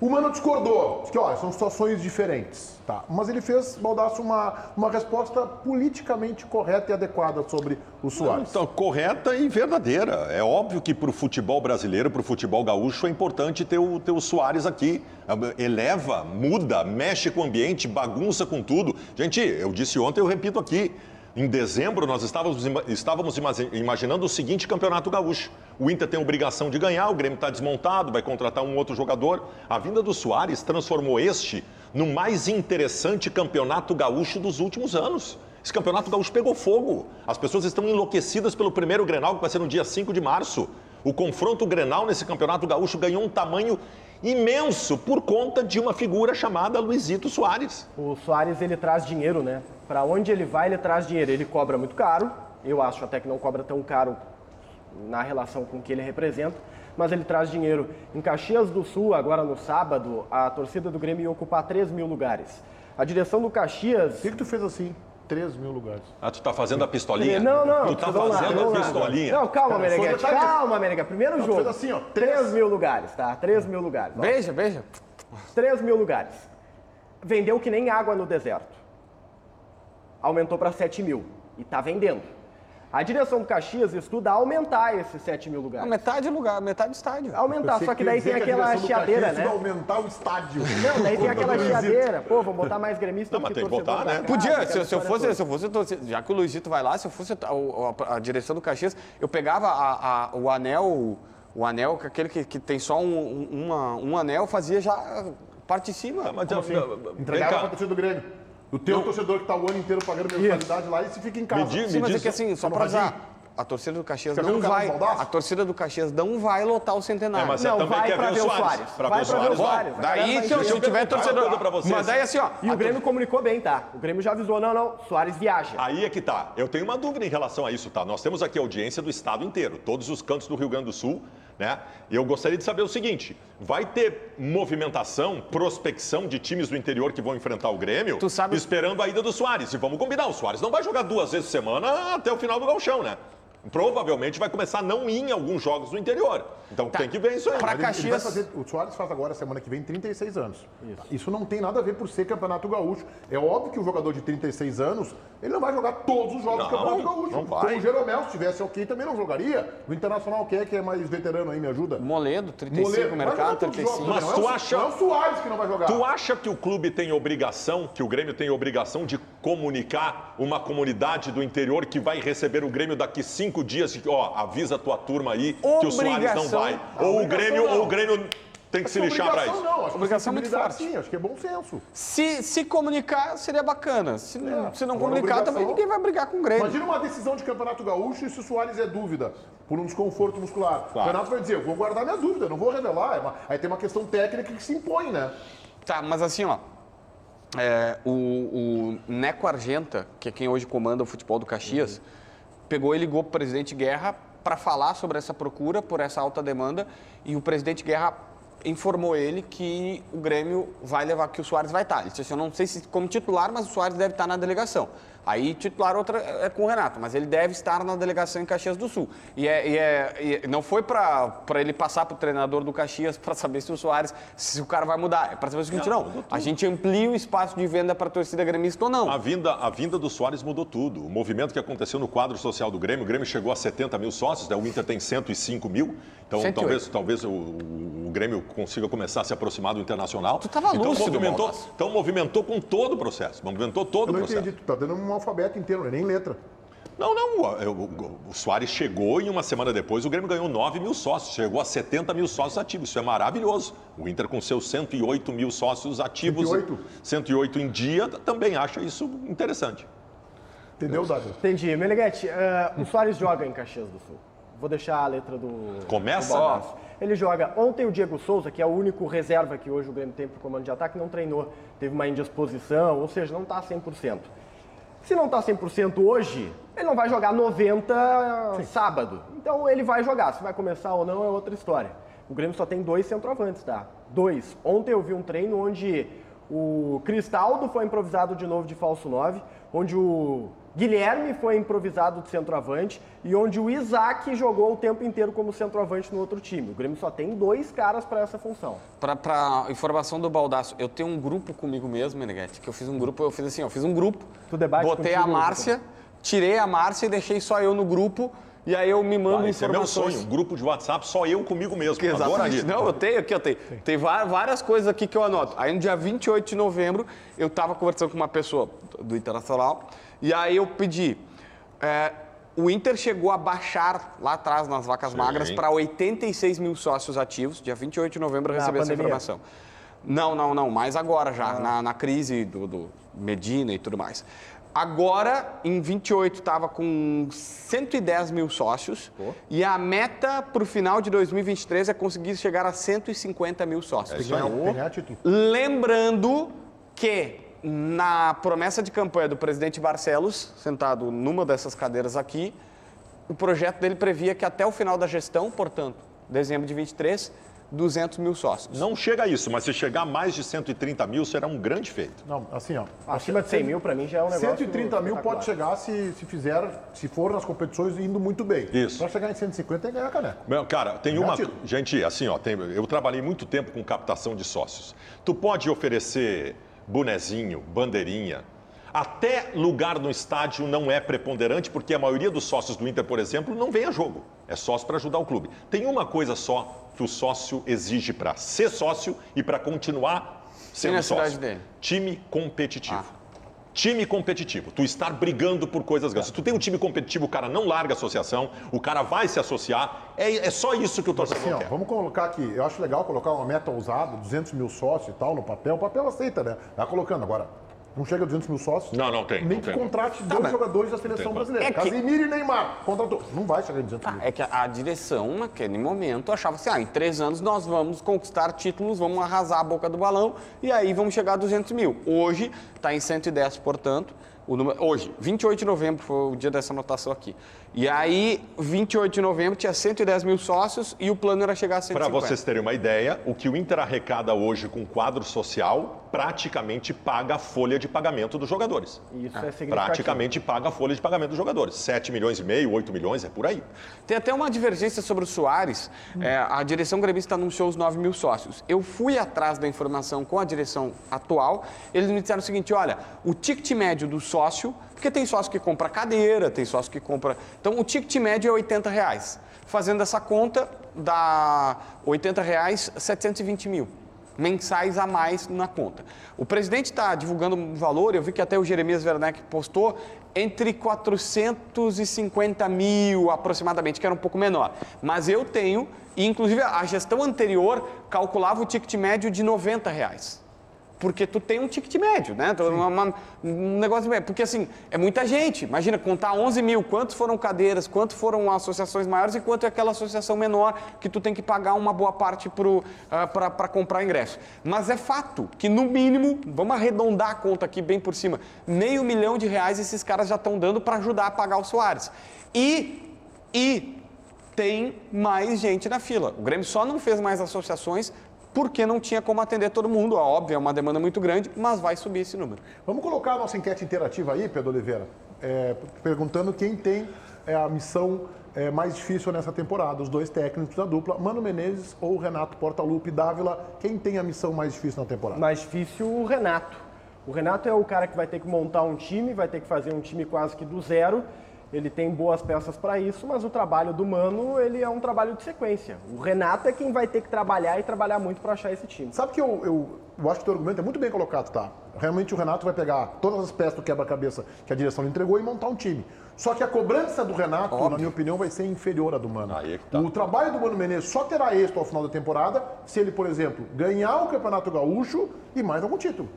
O Mano discordou, disse que olha, são situações diferentes, tá? Mas ele fez, Baldasso, uma resposta politicamente correta e adequada sobre o Soares. Então, correta e verdadeira. É óbvio que para o futebol brasileiro, para o futebol gaúcho, é importante ter o Soares aqui. Eleva, muda, mexe com o ambiente, bagunça com tudo. Gente, eu disse ontem, eu repito aqui. Em dezembro, nós estávamos imaginando o seguinte campeonato gaúcho. O Inter tem a obrigação de ganhar, o Grêmio está desmontado, vai contratar um outro jogador. A vinda do Soares transformou este no mais interessante campeonato gaúcho dos últimos anos. Esse campeonato gaúcho pegou fogo. As pessoas estão enlouquecidas pelo primeiro Grenal, que vai ser no dia 5 de março. O confronto Grenal nesse campeonato gaúcho ganhou um tamanho imenso por conta de uma figura chamada Luizito Soares. O Soares, ele traz dinheiro, né? Para onde ele vai, ele traz dinheiro. Ele cobra muito caro, eu acho até que não cobra tão caro na relação com o que ele representa, mas ele traz dinheiro. Em Caxias do Sul, agora no sábado, a torcida do Grêmio ia ocupar 3 mil lugares. A direção do Caxias... O que tu fez assim? 3 mil lugares. Ah, tu tá fazendo a pistolinha? Não. Tu tá fazendo a pistolinha? Não, calma, Meneghetti. Calma, Meneghetti. Primeiro jogo. Fez assim, ó. 3 mil lugares, tá? 3 mil lugares. Beija. 3 mil lugares. Vendeu que nem água no deserto. Aumentou para 7 mil. E tá vendendo. A direção do Caxias estuda aumentar esses 7 mil lugares. Metade do estádio. Aumentar, só que daí tem aquela chiadeira, né? Aumentar o estádio. Não, daí tem aquela chiadeira. Pô, vamos botar mais gremista. Não, mas tem que botar, né? Podia, se eu fosse, já que o Luizito vai lá, se eu fosse a direção do Caxias, eu pegava o anel, aquele que tem só um anel, fazia já parte de cima. Mas assim? Entregava para a torcida do Grêmio. O teu torcedor que está o ano inteiro pagando mensalidade lá e se fica em casa. Sim, mas é que assim, só para usar, a torcida do Caxias não vai. A torcida do Caxias não vai lotar o Centenário. Mas não, vai para ver o Soares. Vai para ver o Soares. Daí, se eu tiver torcedor. Mas daí assim, ó. E o Grêmio comunicou bem, tá? O Grêmio já avisou, não, Soares viaja. Aí é que tá. Eu tenho uma dúvida em relação a isso, tá? Nós temos aqui audiência do estado inteiro, todos os cantos do Rio Grande do Sul, né? E eu gostaria de saber o seguinte: vai ter movimentação, prospecção de times do interior que vão enfrentar o Grêmio, esperando a ida do Soares? E vamos combinar, o Soares não vai jogar 2 vezes por semana até o final do gauchão, né? Provavelmente vai começar a não ir em alguns jogos do interior. Então tem que ver isso aí. Pra Caxias... o Soares faz agora, semana que vem, 36 anos. Isso não tem nada a ver por ser Campeonato Gaúcho. É óbvio que o jogador de 36 anos, ele não vai jogar todos os jogos do Campeonato Gaúcho. Não vai. Como o Jeromel, se estivesse ok, também não jogaria. O Internacional, quem é que é mais veterano aí, me ajuda? Moledo, 35 no mercado, 35. Mas tu acha... Não é o Soares que não vai jogar. Tu acha que o clube tem obrigação, que o Grêmio tem obrigação de comunicar uma comunidade do interior que vai receber o Grêmio daqui 5 dias, ó, avisa a tua turma aí que o Soares não vai? Ou o Grêmio tem que se lixar para isso? Não, acho obrigação que muito forte. Sim, acho que é bom senso. Se comunicar, seria bacana. Se não comunicar, também ninguém vai brigar com o Grêmio. Imagina uma decisão de Campeonato Gaúcho e se o Soares é dúvida, por um desconforto muscular. Claro. O Renato vai dizer, eu vou guardar minha dúvida, não vou revelar. Aí tem uma questão técnica que se impõe, né? Tá, mas assim, ó. O Neco Argenta, que é quem hoje comanda o futebol do Caxias, pegou e ligou para o presidente Guerra para falar sobre essa procura, por essa alta demanda, e o presidente Guerra informou ele que o Grêmio vai levar, que o Soares vai estar. Ele disse assim, eu não sei se como titular, mas o Soares deve estar na delegação. Aí titular outra é com o Renato, mas ele deve estar na delegação em Caxias do Sul. E não foi para ele passar para o treinador do Caxias para saber se o Soares, se o cara vai mudar. É para saber o seguinte, não. A gente amplia o espaço de venda para a torcida gremista ou não. A vinda do Soares mudou tudo. O movimento que aconteceu no quadro social do Grêmio, o Grêmio chegou a 70 mil sócios, né? O Inter tem 105 mil. Então talvez o Grêmio consiga começar a se aproximar do Internacional. Tu estava lúcido, Então movimentou com todo o processo. Movimentou todo o processo. Eu não entendi, tu tá dando um alfabeto inteiro, nem letra. Não, o Soares chegou e uma semana depois o Grêmio ganhou 9 mil sócios, chegou a 70 mil sócios ativos, isso é maravilhoso. O Inter com seus 108 mil sócios ativos, 108 em dia, também acha isso interessante. Entendeu, Davi? Entendi. Meneghetti, o Soares joga em Caxias do Sul. Vou deixar a letra do... Começa? Ele joga. Ontem o Diego Souza, que é o único reserva que hoje o Grêmio tem para o comando de ataque, não treinou. Teve uma indisposição, ou seja, não está 100%. Se não está 100% hoje, ele não vai jogar 90 sábado. Então ele vai jogar. Se vai começar ou não é outra história. O Grêmio só tem 2 centroavantes, tá? 2. Ontem eu vi um treino onde o Cristaldo foi improvisado de novo de falso 9, onde o Guilherme foi improvisado de centroavante e onde o Isaac jogou o tempo inteiro como centroavante no outro time. O Grêmio só tem 2 caras para essa função. Para informação do Baldasso, eu tenho um grupo comigo mesmo, Meneghetti, que eu fiz um grupo, fiz um grupo, botei a Márcia, tirei a Márcia e deixei só eu no grupo. E aí eu me mando informações. Esse é meu sonho, um grupo de WhatsApp, só eu comigo mesmo. Exatamente. Não, eu tenho. Tem várias coisas aqui que eu anoto. Aí no dia 28 de novembro, eu estava conversando com uma pessoa do Internacional, e aí eu pedi... o Inter chegou a baixar lá atrás, nas vacas magras, para 86 mil sócios ativos. Dia 28 de novembro eu recebi essa informação. Não, mas agora já, na crise do Medina e tudo mais. Agora, em 28, estava com 110 mil sócios e a meta para o final de 2023 é conseguir chegar a 150 mil sócios. Lembrando que na promessa de campanha do presidente Barcelos, sentado numa dessas cadeiras aqui, o projeto dele previa que até o final da gestão, portanto, dezembro de 23, 200 mil sócios. Não chega a isso, mas se chegar a mais de 130 mil, será um grande feito. Não, assim, ó. Acima de 100 mil, para mim, já é um negócio... 130 mil pode chegar se for nas competições indo muito bem. Isso. Para chegar em 150 tem que ganhar caneco. Meu, cara, tem uma... Gente, assim, ó, eu trabalhei muito tempo com captação de sócios. Tu pode oferecer bonezinho, bandeirinha. Até lugar no estádio não é preponderante, porque a maioria dos sócios do Inter, por exemplo, não vem a jogo. É sócio para ajudar o clube. Tem uma coisa só que o sócio exige para ser sócio e para continuar sendo sócio. Time competitivo. Time competitivo. Tu estar brigando por coisas grandes. Se tu tem um time competitivo, o cara não larga a associação, o cara vai se associar. É só isso que o torcedor quer. Vamos colocar aqui, eu acho legal colocar uma meta ousada, 200 mil sócios e tal no papel. O papel aceita, né? Vai colocando agora. Não chega a 200 mil sócios? Não tem. Nem que contrate 2 jogadores da seleção brasileira. Casemiro e Neymar. Contratou. Não vai chegar em 200 mil. É que a direção, naquele momento, achava assim, em 3 anos nós vamos conquistar títulos, vamos arrasar a boca do balão e aí vamos chegar a 200 mil. Hoje está em 110, portanto. Hoje, 28 de novembro, foi o dia dessa anotação aqui. E aí, 28 de novembro, tinha 110 mil sócios e o plano era chegar a 150. Para vocês terem uma ideia, o que o Inter arrecada hoje com quadro social praticamente paga a folha de pagamento dos jogadores. Isso é significativo. Praticamente paga a folha de pagamento dos jogadores. 7 milhões e meio, 8 milhões, é por aí. Tem até uma divergência sobre o Soares. A direção gremista anunciou os 9 mil sócios. Eu fui atrás da informação com a direção atual. Eles me disseram o seguinte, olha, o ticket médio do sócio, porque tem sócio que compra cadeira, tem sócio que compra... Então, o ticket médio é R$80. Fazendo essa conta, dá R$80, 720 mil mensais a mais na conta. O presidente está divulgando um valor, eu vi que até o Jeremias Werneck postou, entre 450 mil aproximadamente, que era um pouco menor. Mas eu tenho, e inclusive a gestão anterior calculava o ticket médio de R$90. Porque tu tem um ticket médio, né? Um negócio médio. Porque, assim, é muita gente. Imagina, contar 11 mil, quantos foram cadeiras, quanto foram associações maiores e quanto é aquela associação menor que tu tem que pagar uma boa parte para comprar ingresso. Mas é fato que, no mínimo, vamos arredondar a conta aqui bem por cima, R$500 mil esses caras já estão dando para ajudar a pagar o Soares. E tem mais gente na fila. O Grêmio só não fez mais associações porque não tinha como atender todo mundo. Óbvio, é uma demanda muito grande, mas vai subir esse número. Vamos colocar a nossa enquete interativa aí, Pedro Oliveira, perguntando quem tem a missão mais difícil nessa temporada, os 2 técnicos da dupla, Mano Menezes ou Renato Portaluppi. Dávila, quem tem a missão mais difícil na temporada? Mais difícil o Renato. O Renato é o cara que vai ter que montar um time, vai ter que fazer um time quase que do zero. ele tem boas peças para isso, mas o trabalho do Mano, ele é um trabalho de sequência. O Renato é quem vai ter que trabalhar e trabalhar muito para achar esse time. Sabe que eu acho que o teu argumento é muito bem colocado, tá? Realmente o Renato vai pegar todas as peças do quebra-cabeça que a direção lhe entregou e montar um time. Só que a cobrança do Renato, na minha opinião, vai ser inferior à do Mano. Aí é que tá. O trabalho do Mano Menezes só terá êxito ao final da temporada se ele, por exemplo, ganhar o Campeonato Gaúcho e mais algum título.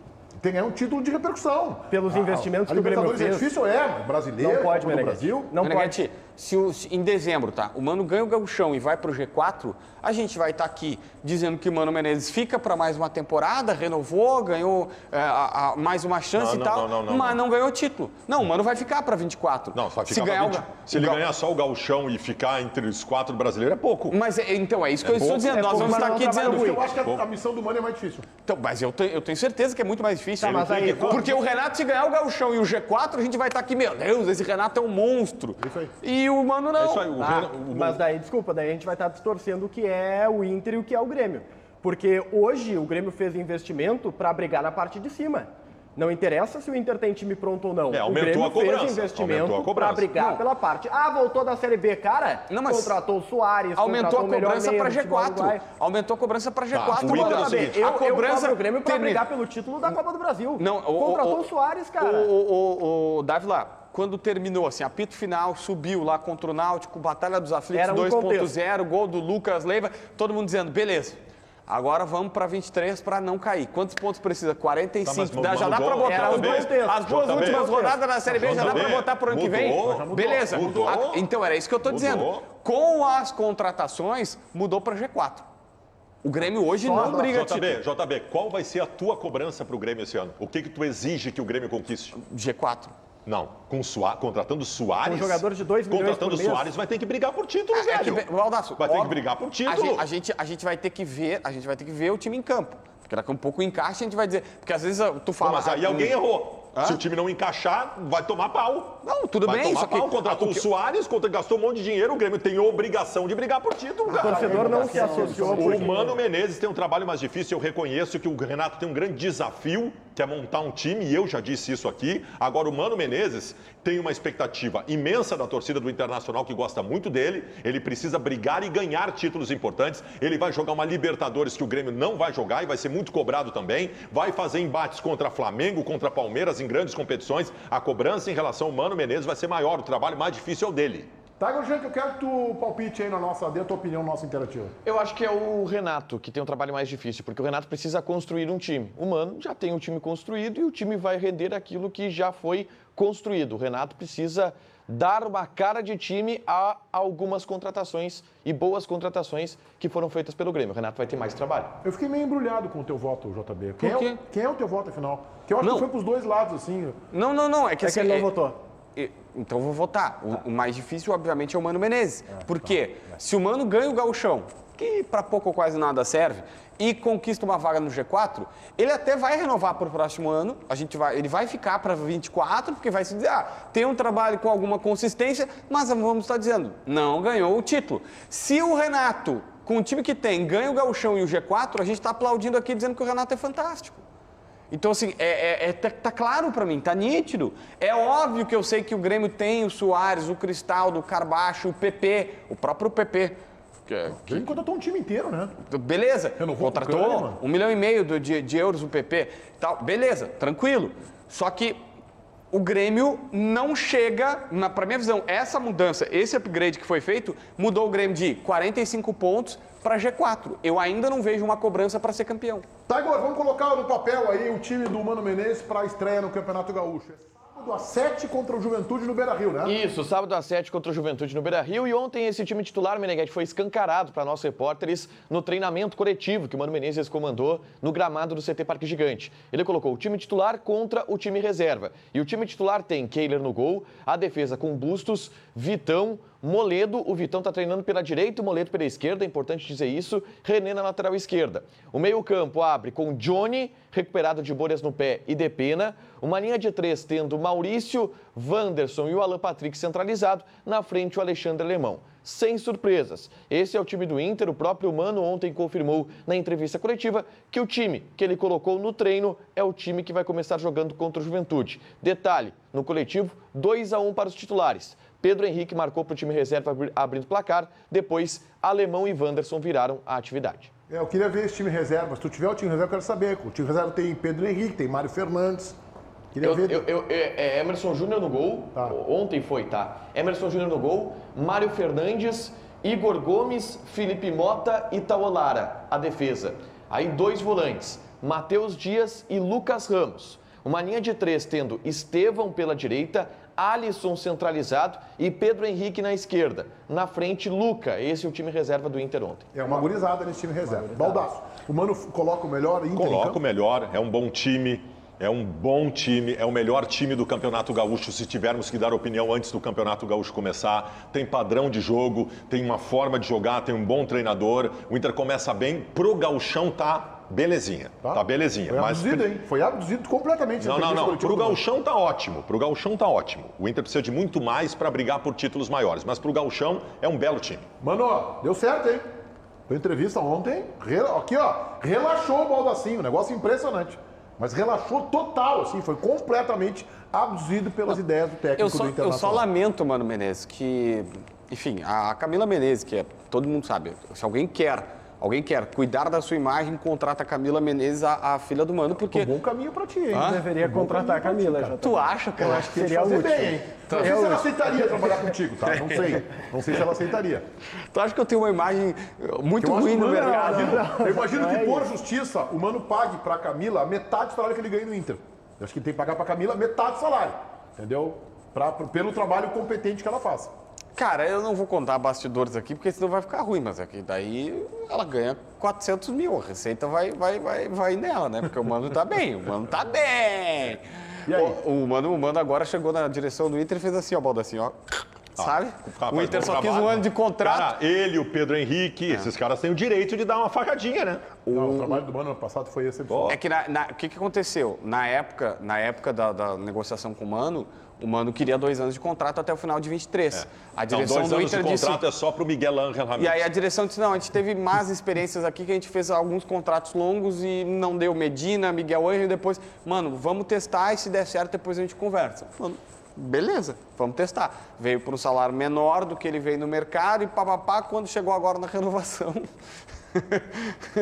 Tem que ganhar um título de repercussão. Pelos investimentos que o Grêmio fez. É difícil, brasileiro, não pode, no Brasil. Não pode. Se em dezembro, tá? O Mano ganha o Gauchão e vai pro G4, a gente vai estar aqui dizendo que o Mano Menezes fica para mais uma temporada, renovou, ganhou mais uma chance e tal, mas não ganhou título. Não, o Mano vai ficar para 24. Não, só ficar pra 20. Se ele ganhar só o Gauchão e ficar entre os 4 brasileiros, é pouco. Mas então, é isso que eu estou dizendo. Nós vamos estar aqui dizendo. Eu acho que a missão do Mano é mais difícil. Então, mas eu tenho certeza que é muito mais difícil. Tá, mas aí, porque o Renato, se ganhar o Gauchão e o G4, a gente vai estar aqui, meu Deus, esse Renato é um monstro. Isso aí. E o Mano não. É isso aí. Mas daí, desculpa, daí a gente vai estar distorcendo o que é o Inter e o que é o Grêmio. Porque hoje o Grêmio fez investimento para brigar na parte de cima. Não interessa se o Inter tem time pronto ou não. Aumentou o Grêmio a cobrança. fez investimento para brigar pela parte. Voltou da Série B, cara. Não, mas contratou o Soares, aumentou a cobrança para G4. Aumentou a cobrança para G4. Eu cobro o Grêmio para brigar pelo título da Copa do Brasil. Não, contratou o Soares, cara. O Dávila, quando terminou, assim, apito final, subiu lá contra o Náutico, Batalha dos Aflitos 2.0, gol do Lucas Leiva, todo mundo dizendo, beleza. Agora vamos para 23 para não cair. Quantos pontos precisa? 45. Já dá para botar as duas últimas rodadas da Série B, já dá para botar para o ano que vem? Beleza. Então era isso que eu estou dizendo. Com as contratações, mudou para G4. O Grêmio hoje não briga JB, qual vai ser a tua cobrança para o Grêmio esse ano? O que tu exige que o Grêmio conquiste? G4. Não, contratando Soares. Um jogador de 2 milhões contratando por mês. Soares vai ter que brigar por título, velho. Baldasso, vai ter que brigar por título. A gente vai ter que ver o time em campo. Porque daqui a um pouco encaixa, a gente vai dizer. Porque às vezes tu fala. Mas aí alguém errou. Se o time não encaixar, vai tomar pau. Não, tudo bem. Vai tomar pau. Contratou o Soares, gastou um monte de dinheiro, o Grêmio tem obrigação de brigar por título, cara. O torcedor não se associou. O Mano Menezes tem um trabalho mais difícil. Eu reconheço que o Renato tem um grande desafio, que é montar um time, e eu já disse isso aqui. Agora, o Mano Menezes tem uma expectativa imensa da torcida do Internacional, que gosta muito dele. Ele precisa brigar e ganhar títulos importantes. Ele vai jogar uma Libertadores que o Grêmio não vai jogar e vai ser muito cobrado também. Vai fazer embates contra Flamengo, contra Palmeiras em grandes competições. A cobrança em relação ao Mano Menezes vai ser maior. O trabalho mais difícil é o dele. Tá, Gurgel, que eu quero que tu palpite aí dê a tua opinião nossa interativa. Eu acho que é o Renato que tem um trabalho mais difícil, porque o Renato precisa construir um time. O Mano já tem um time construído e o time vai render aquilo que já foi construído. O Renato precisa dar uma cara de time a algumas contratações e boas contratações que foram feitas pelo Grêmio. O Renato vai ter mais trabalho. Eu fiquei meio embrulhado com o teu voto, JB. Por quê? Quem é o teu voto, afinal? Que eu acho que foi pros dois lados, assim. Não. É que ele não votou. Então eu vou votar. O mais difícil, obviamente, é o Mano Menezes. Porque se o Mano ganha o Gauchão, que para pouco ou quase nada serve, e conquista uma vaga no G4, ele até vai renovar para o próximo ano. Ele vai ficar para 24, porque vai se dizer, tem um trabalho com alguma consistência, mas vamos estar dizendo, não ganhou o título. Se o Renato, com o time que tem, ganha o Gauchão e o G4, a gente está aplaudindo aqui dizendo que o Renato é fantástico. Então, assim, tá claro para mim, tá nítido. É óbvio que eu sei que o Grêmio tem o Soares, o Cristaldo, o Carbacho, o PP, o próprio PP. Ele contratou um time inteiro, né? Beleza, contratou 1,5 milhão de euros o PP. Tal. Beleza, tranquilo. Só que o Grêmio não chega, para minha visão, essa mudança, esse upgrade que foi feito, mudou o Grêmio de 45 pontos para G4. Eu ainda não vejo uma cobrança para ser campeão. Tá, agora vamos colocar no papel aí o time do Mano Menezes para a estreia no Campeonato Gaúcho. Sábado às 7 contra o Juventude no Beira-Rio, né? Isso, sábado às 7 contra o Juventude no Beira-Rio. E ontem esse time titular, Meneghetti, foi escancarado para nossos repórteres no treinamento coletivo que o Mano Menezes comandou no gramado do CT Parque Gigante. Ele colocou o time titular contra o time reserva. E o time titular tem Kehler no gol, a defesa com Bustos, Vitão, Moledo, o Vitão está treinando pela direita, o Moledo pela esquerda, é importante dizer isso, René na lateral esquerda. O meio-campo abre com Johnny, recuperado de bolhas no pé, e Depena. Uma linha de 3 tendo Maurício, Wanderson e o Alan Patrick centralizado, na frente o Alexandre Alemão. Sem surpresas, esse é o time do Inter. O próprio Mano ontem confirmou na entrevista coletiva que o time que ele colocou no treino é o time que vai começar jogando contra o Juventude. Detalhe, no coletivo, 2-1 para os titulares. Pedro Henrique marcou para o time reserva abrindo o placar. Depois, Alemão e Wanderson viraram a atividade. Eu queria ver esse time reserva. Se tu tiver o time reserva, eu quero saber. O time reserva tem Pedro Henrique, tem Mário Fernandes. Queria ver. Emerson Júnior no gol. Tá. Ontem foi, tá? Emerson Júnior no gol. Mário Fernandes, Igor Gomes, Felipe Mota e Taolara, a defesa. Aí 2 volantes, Matheus Dias e Lucas Ramos. Uma linha de 3 tendo Estevão pela direita, Alisson centralizado e Pedro Henrique na esquerda. Na frente, Luca. Esse é o time reserva do Inter ontem. É uma gurizada nesse time reserva. Baldasso, o Mano coloca o melhor Inter Coloca o melhor, é um bom time. É um bom time, é o melhor time do Campeonato Gaúcho, se tivermos que dar opinião antes do Campeonato Gaúcho começar. Tem padrão de jogo, tem uma forma de jogar, tem um bom treinador. O Inter começa bem, pro Gauchão tá belezinha, tá belezinha. Foi abduzido, hein? Foi abduzido completamente. Não, pro Gauchão tá ótimo, O Inter precisa de muito mais para brigar por títulos maiores, mas pro Gauchão é um belo time. Mano, deu certo, hein? Foi entrevista ontem, aqui ó, relaxou o Baldassinho, negócio impressionante. Mas relaxou total, assim, foi completamente abduzido pelas ideias do técnico do Internacional. Eu só lamento, Mano Menezes, que, enfim, a Camila Menezes, que todo mundo sabe, se alguém quer cuidar da sua imagem, contrata a Camila Menezes, a filha do Mano, porque... Um bom caminho pra ti, hein? Deveria contratar a Camila. Já tu acha, cara? Eu acho que seria útil. Bem, hein? Não sei se ela aceitaria trabalhar contigo, tá? Não sei se ela aceitaria. Tu acha que eu tenho uma imagem muito ruim no mercado? Eu imagino que, por justiça, o Mano pague pra Camila metade do salário que ele ganha no Inter. Eu acho que ele tem que pagar pra Camila metade do salário, entendeu? Pelo trabalho competente que ela faz. Cara, eu não vou contar bastidores aqui, porque senão vai ficar ruim, mas aqui daí ela ganha 400 mil, a receita vai nela, né? Porque o Mano tá bem, E aí? O Mano agora chegou na direção do Inter e fez assim, ó, Baldassinho, ó. Sabe? O Inter só quis um ano de contrato. Cara, ele, o Pedro Henrique, esses caras têm o direito de dar uma facadinha, né? O trabalho do Mano ano passado foi excepcional. É que o que aconteceu? Na época da negociação com o Mano queria 2 anos de contrato até o final de 23. A direção do Inter disse... 2 anos de contrato é só pro Miguel Ángel Ramírez. E aí a direção disse, não, a gente teve más experiências aqui, que a gente fez alguns contratos longos e não deu. Medina, Miguel Ángel, depois... Mano, vamos testar e se der certo, depois a gente conversa. Mano, beleza, vamos testar. Veio por um salário menor do que ele veio no mercado e papapá, quando chegou agora na renovação...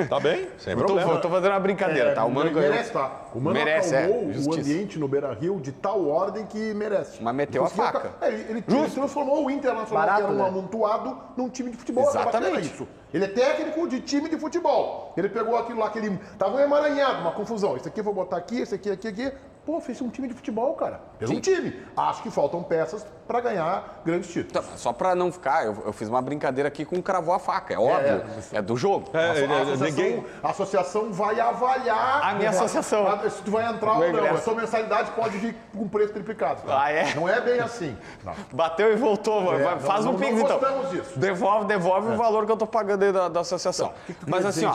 Tá bem, sem problema. Eu tô fazendo uma brincadeira, tá? O Mano ganhou. Merece, tá? O Mano acalmou o ambiente no Beira-Rio de tal ordem que merece. Mas meteu a faca. Ele transformou o Internacional, que era um amontoado, num time de futebol. Exatamente. Isso. Ele é técnico de time de futebol. Ele pegou aquilo lá que ele tava emaranhado, uma confusão. Esse aqui eu vou botar aqui, esse aqui. Pô, fez um time de futebol, cara. Fez um time. Acho que faltam peças para ganhar grandes títulos. Então, só para não ficar, eu fiz uma brincadeira aqui com cravou a faca, é óbvio. É do jogo. A associação vai avaliar... A minha associação. Se tu vai entrar ou não. A sua mensalidade pode vir com preço triplicado. Tá? Ah, é? Não é bem assim. Não. Bateu e voltou, mano. Faz um pix, então. Disso. Devolve o valor que eu tô pagando aí da associação. Então, mas assim, ó...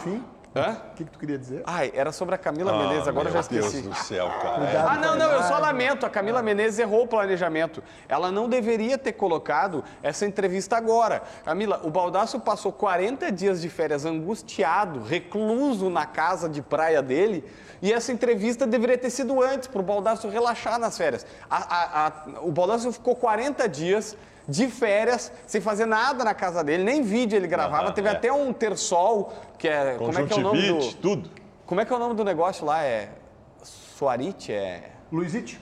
O que tu queria dizer? Ai, era sobre a Camila Menezes, agora eu já esqueci. Meu Deus do céu, cara. Não, eu só lamento. A Camila Menezes errou o planejamento. Ela não deveria ter colocado essa entrevista agora. Camila, o Baldasso passou 40 dias de férias angustiado, recluso na casa de praia dele, e essa entrevista deveria ter sido antes, para o Baldasso relaxar nas férias. O Baldasso ficou 40 dias de férias, sem fazer nada na casa dele, nem vídeo ele gravava, teve até um terçol, que é... Como é que é o nome do... tudo. Como é que é o nome do negócio lá? É... Suarite? É... Luizite.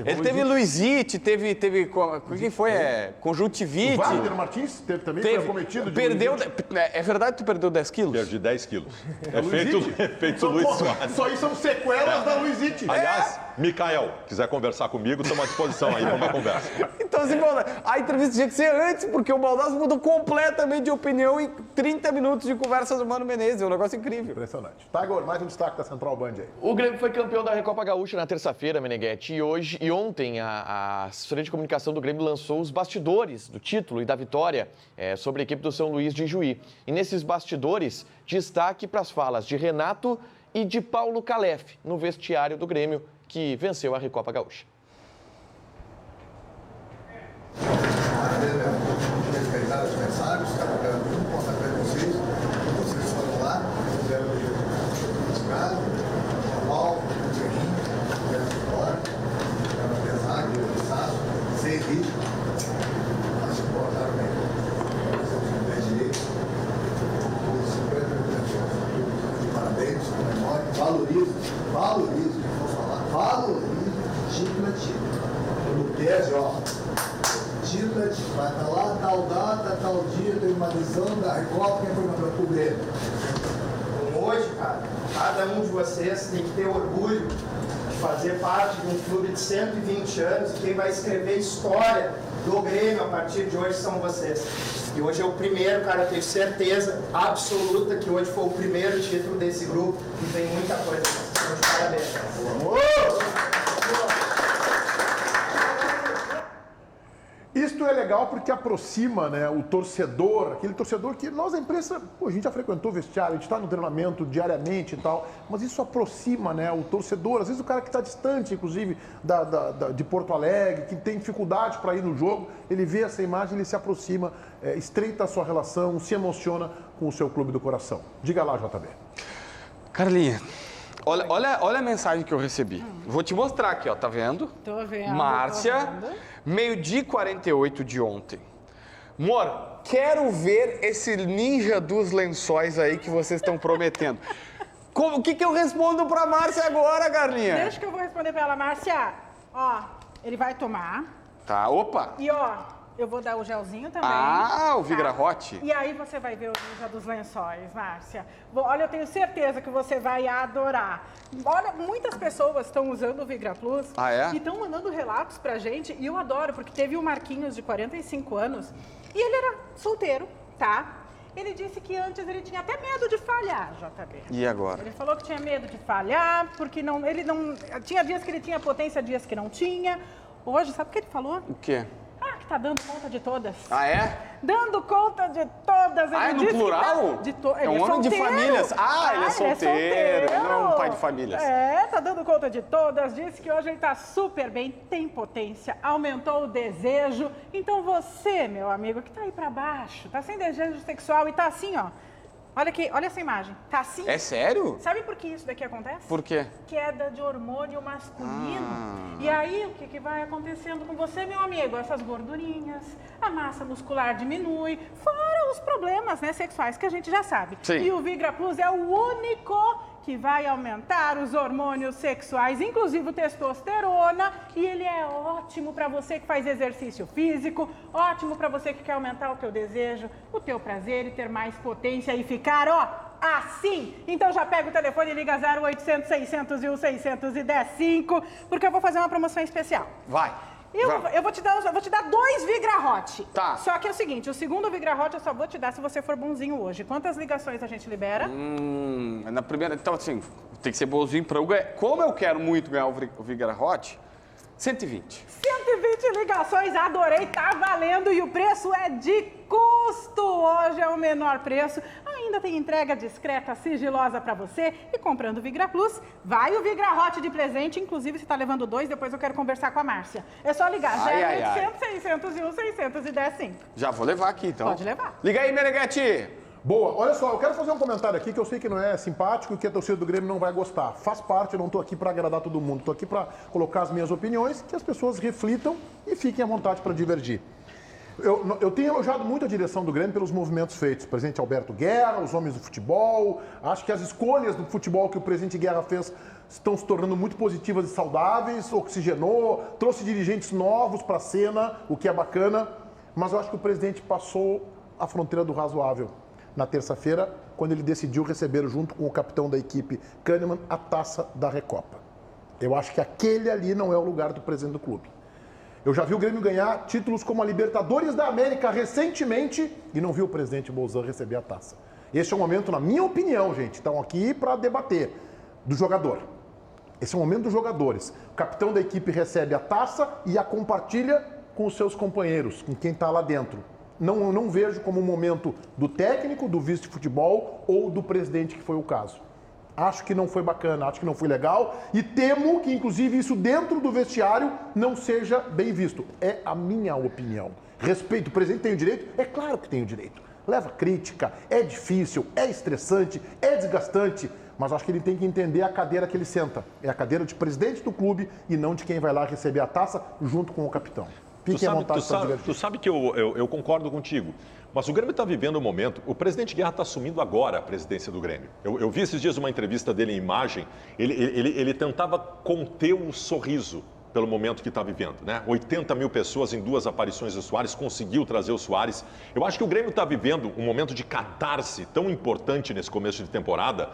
Ele teve Luizite, teve quem foi? Conjuntivite. O Wagner Martins também foi acometido de Luizite. É verdade que tu perdeu 10 quilos? Perdi 10 quilos. Feito Luiz Soares. Isso aí são sequelas da Luizite. Aliás, Mikael, quiser conversar comigo, estamos à disposição aí para uma conversa. Então, assim, a entrevista tinha que ser antes, porque o Baldasso mudou completamente de opinião em 30 minutos de conversa do Mano Menezes. É um negócio incrível. Impressionante. Tá, agora, mais um destaque da Central Band aí. O Grêmio foi campeão da Recopa Gaúcha na terça-feira, Meneghetti, e ontem a assessoria de comunicação do Grêmio lançou os bastidores do título e da vitória sobre a equipe do São Luís de Juí. E nesses bastidores, destaque para as falas de Renato e de Paulo Calef, no vestiário do Grêmio, que venceu a Recopa Gaúcha. Respeitar os adversários, cada um conta para vocês foram lá, fizeram o jogo o Paulo, o Thierry, o fora, pesado, cansaço, sem ritmo, valorize, valorize título a título. No tese, ó, título a título. Vai estar lá, tal data, tal dia, tem uma decisão da Recopa, quem foi mandado pro Grêmio. Hoje, cara, cada um de vocês tem que ter orgulho de fazer parte de um clube de 120 anos e quem vai escrever história do Grêmio a partir de hoje são vocês. E hoje é o primeiro, cara, eu tenho certeza absoluta que hoje foi o primeiro título desse grupo e tem muita coisa. Então, de parabéns. Isto é legal porque aproxima, né, o torcedor, aquele torcedor que nós, a imprensa, a gente já frequentou o vestiário, a gente está no treinamento diariamente e tal, mas isso aproxima, né, o torcedor, às vezes o cara que está distante, inclusive, de Porto Alegre, que tem dificuldade para ir no jogo, ele vê essa imagem, ele se aproxima, estreita a sua relação, se emociona com o seu clube do coração. Diga lá, JB. Carlinha, olha a mensagem que eu recebi. Vou te mostrar aqui, ó, tá vendo? Tô vendo. Márcia, meio-dia 48 de ontem. Amor, quero ver esse ninja dos lençóis aí que vocês estão prometendo. O que eu respondo pra Márcia agora, Carlinha? Deixa que eu vou responder pra ela, Márcia. Ó, ele vai tomar. Tá, opa. E ó, eu vou dar o gelzinho também. Ah, o Vigra Hot. E aí você vai ver o ninja dos lençóis, Márcia. Olha, eu tenho certeza que você vai adorar. Olha, muitas pessoas estão usando o Vigra Plus. Ah, é? E estão mandando relatos pra gente. E eu adoro, porque teve o Marquinhos, de 45 anos, e ele era solteiro, tá? Ele disse que antes ele tinha até medo de falhar, JB. E agora? Ele falou que tinha medo de falhar, porque ele não... Tinha dias que ele tinha potência, dias que não tinha. Hoje, sabe o que ele falou? O quê? Ah, que tá dando conta de todas. Ah, é? Dando conta de todas. Ah, é no plural? É um homem de famílias. Ah, ele é solteiro. Ele não é um pai de famílias. É, tá dando conta de todas. Disse que hoje ele tá super bem, tem potência, aumentou o desejo. Então você, meu amigo, que tá aí pra baixo, tá sem desejo sexual e tá assim, ó. Olha aqui, olha essa imagem. Tá assim. É sério? Sabe por que isso daqui acontece? Por quê? Queda de hormônio masculino. E aí, o que vai acontecendo com você, meu amigo? Essas gordurinhas, a massa muscular diminui, fora os problemas, né, sexuais que a gente já sabe. Sim. E o Vigra Plus é o único que vai aumentar os hormônios sexuais, inclusive o testosterona, e ele é ótimo para você que faz exercício físico, ótimo para você que quer aumentar o teu desejo, o teu prazer e ter mais potência e ficar, ó, assim. Então já pega o telefone e liga 0800 601 610 porque eu vou fazer uma promoção especial. Vai. Eu vou te dar 2 Vigra Hot. Tá. Só que é o seguinte, o segundo Vigra Hot eu só vou te dar se você for bonzinho hoje. Quantas ligações a gente libera? Na primeira, então assim, tem que ser bonzinho pra eu ganhar. Como eu quero muito ganhar o Vigra Hot, 120. 120 ligações, adorei, tá valendo e o preço é de custo. Hoje é o menor preço. Ainda tem entrega discreta, sigilosa pra você. E comprando o Vigra Plus, vai o Vigra Hot de presente. Inclusive, se tá levando 2, depois eu quero conversar com a Márcia. É só ligar 0800 601 610 Já vou levar aqui, então. Pode levar. Liga aí, Meneghete. Boa, olha só, eu quero fazer um comentário aqui que eu sei que não é simpático e que a torcida do Grêmio não vai gostar. Faz parte, eu não estou aqui para agradar todo mundo, estou aqui para colocar as minhas opiniões, que as pessoas reflitam e fiquem à vontade para divergir. Eu tenho elogiado muito a direção do Grêmio pelos movimentos feitos. O presidente Alberto Guerra, os homens do futebol. Acho que as escolhas do futebol que o presidente Guerra fez estão se tornando muito positivas e saudáveis. Oxigenou, trouxe dirigentes novos para a cena, o que é bacana. Mas eu acho que o presidente passou a fronteira do razoável na terça-feira, quando ele decidiu receber, junto com o capitão da equipe, Kahneman, a taça da Recopa. Eu acho que aquele ali não é o lugar do presidente do clube. Eu já vi o Grêmio ganhar títulos como a Libertadores da América recentemente e não vi o presidente Bolzan receber a taça. Esse é o momento, na minha opinião, gente, estão aqui para debater, do jogador. Esse é o momento dos jogadores. O capitão da equipe recebe a taça e a compartilha com os seus companheiros, com quem está lá dentro. Não vejo como um momento do técnico, do vice de futebol ou do presidente, que foi o caso. Acho que não foi bacana, acho que não foi legal e temo que, inclusive, isso dentro do vestiário não seja bem visto. É a minha opinião. Respeito, o presidente tem o direito? É claro que tem o direito. Leva crítica, é difícil, é estressante, é desgastante, mas acho que ele tem que entender a cadeira que ele senta. É a cadeira de presidente do clube e não de quem vai lá receber a taça junto com o capitão. Fiquem à vontade para divertir. Tu sabe que eu concordo contigo, Mas o Grêmio está vivendo um momento, o presidente Guerra está assumindo agora a presidência do Grêmio. Eu vi esses dias uma entrevista dele em imagem, ele tentava conter o sorriso pelo momento que está vivendo, né? 80 mil pessoas em 2 aparições do Soares, conseguiu trazer o Soares. Eu acho que o Grêmio está vivendo um momento de catarse tão importante nesse começo de temporada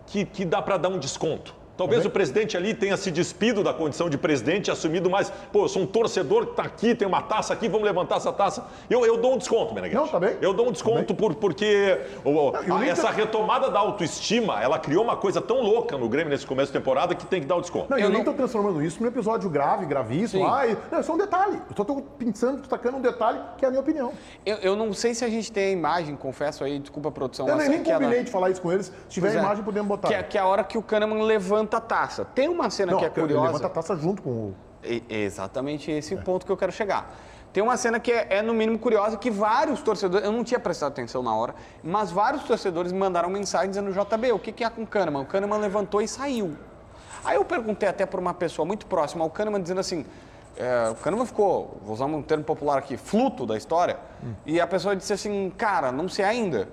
que dá para dar um desconto. Talvez o presidente ali tenha se despido da condição de presidente e assumido mais, pô, eu sou um torcedor que está aqui, tem uma taça aqui, vamos levantar essa taça. Eu dou um desconto, Meneghete. Não, tá bem. Eu dou um desconto porque essa retomada da autoestima, ela criou uma coisa tão louca no Grêmio nesse começo de temporada que tem que dar o desconto. Não, eu nem estou transformando isso num episódio gravíssimo. Não, é só um detalhe. Eu só estou pensando, destacando um detalhe que é a minha opinião. Eu não sei se a gente tem a imagem, confesso aí, desculpa a produção. Eu nem combinei de falar isso com eles. Se tiver a imagem, podemos botar. Que é a hora que o Kahneman levanta a taça. Tem uma cena que é curiosa. Ele levanta a taça junto com o... Exatamente esse ponto que eu quero chegar. Tem uma cena que é no mínimo curiosa, que vários torcedores, eu não tinha prestado atenção na hora, mas vários torcedores me mandaram mensagem dizendo, JB, o que é com o Kahneman? O Kahneman levantou e saiu. Aí eu perguntei até por uma pessoa muito próxima ao Kahneman, dizendo assim, o Kahneman ficou, vou usar um termo popular aqui, fluto da história, e a pessoa disse assim, cara, não sei ainda.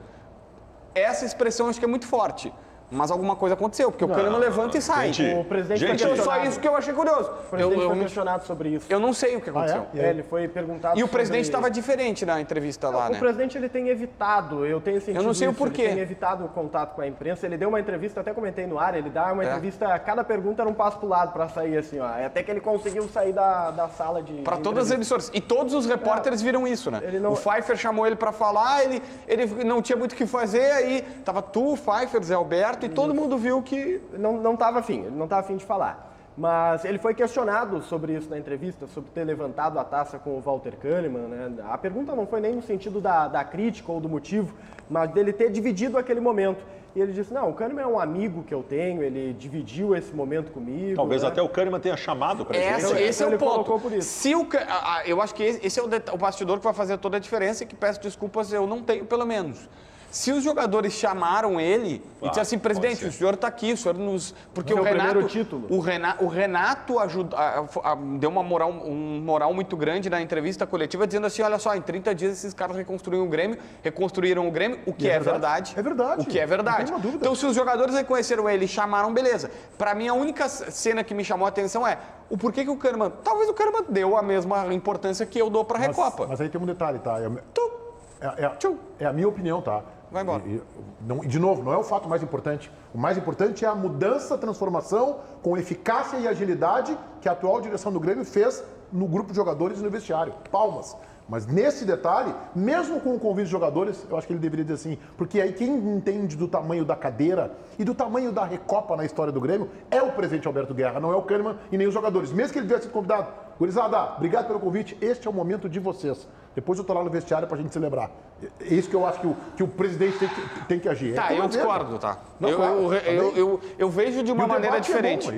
Essa expressão acho que é muito forte. Mas alguma coisa aconteceu, porque o Kahneman levanta e sai. O presidente foi questionado. Só isso que eu achei curioso. O presidente foi questionado sobre isso. Eu não sei o que aconteceu. Ele foi perguntado E o presidente estava diferente na entrevista lá, né? O presidente ele tem evitado, eu tenho sentido Eu não sei isso, o porquê. Ele tem evitado o contato com a imprensa. Ele deu uma entrevista, até comentei no ar, ele dá uma entrevista, cada pergunta era um passo pro lado para sair assim, ó. Até que ele conseguiu sair da sala de... Para todas as emissoras. E todos os repórteres viram isso, né? O Pfeiffer chamou ele para falar, ele não tinha muito o que fazer, aí tava tu, o Pfeiffer, Zé Alberto, e todo mundo viu que... Não estava afim, ele não estava afim de falar. Mas ele foi questionado sobre isso na entrevista, sobre ter levantado a taça com o Walter Kahneman, né? A pergunta não foi nem no sentido da crítica ou do motivo, mas dele ter dividido aquele momento. E ele disse, não, o Kahneman é um amigo que eu tenho, ele dividiu esse momento comigo. Talvez até o Kahneman tenha chamado para gente. Esse é o ponto. Se eu acho que esse é o bastidor que vai fazer toda a diferença e que peço desculpas, eu não tenho pelo menos. Se os jogadores chamaram ele e disseram assim, presidente, o senhor está aqui, o senhor nos... Porque o Renato, o Renato deu um moral muito grande na entrevista coletiva, dizendo assim, olha só, em 30 dias esses caras reconstruíram o Grêmio, o que é verdade. É verdade. O que é verdade. Então, se os jogadores reconheceram ele e chamaram, beleza. Para mim, a única cena que me chamou a atenção é o porquê que o Kahneman... Talvez o Kahneman deu a mesma importância que eu dou para a Recopa. Mas aí tem um detalhe, tá? É a minha opinião, tá? Vai embora. De novo, não é o fato mais importante. O mais importante é a mudança, a transformação com eficácia e agilidade que a atual direção do Grêmio fez no grupo de jogadores e no vestiário. Palmas. Mas nesse detalhe, mesmo com o convite de jogadores, eu acho que ele deveria dizer assim, porque aí quem entende do tamanho da cadeira e do tamanho da Recopa na história do Grêmio é o presidente Alberto Guerra, não é o Kahneman e nem os jogadores. Mesmo que ele tivesse sido convidado, gurizada, obrigado pelo convite, este é o momento de vocês. Depois eu tô lá no vestiário pra gente celebrar. É isso que eu acho que o presidente tem que agir. Tá, eu discordo, tá? Eu vejo de uma maneira diferente.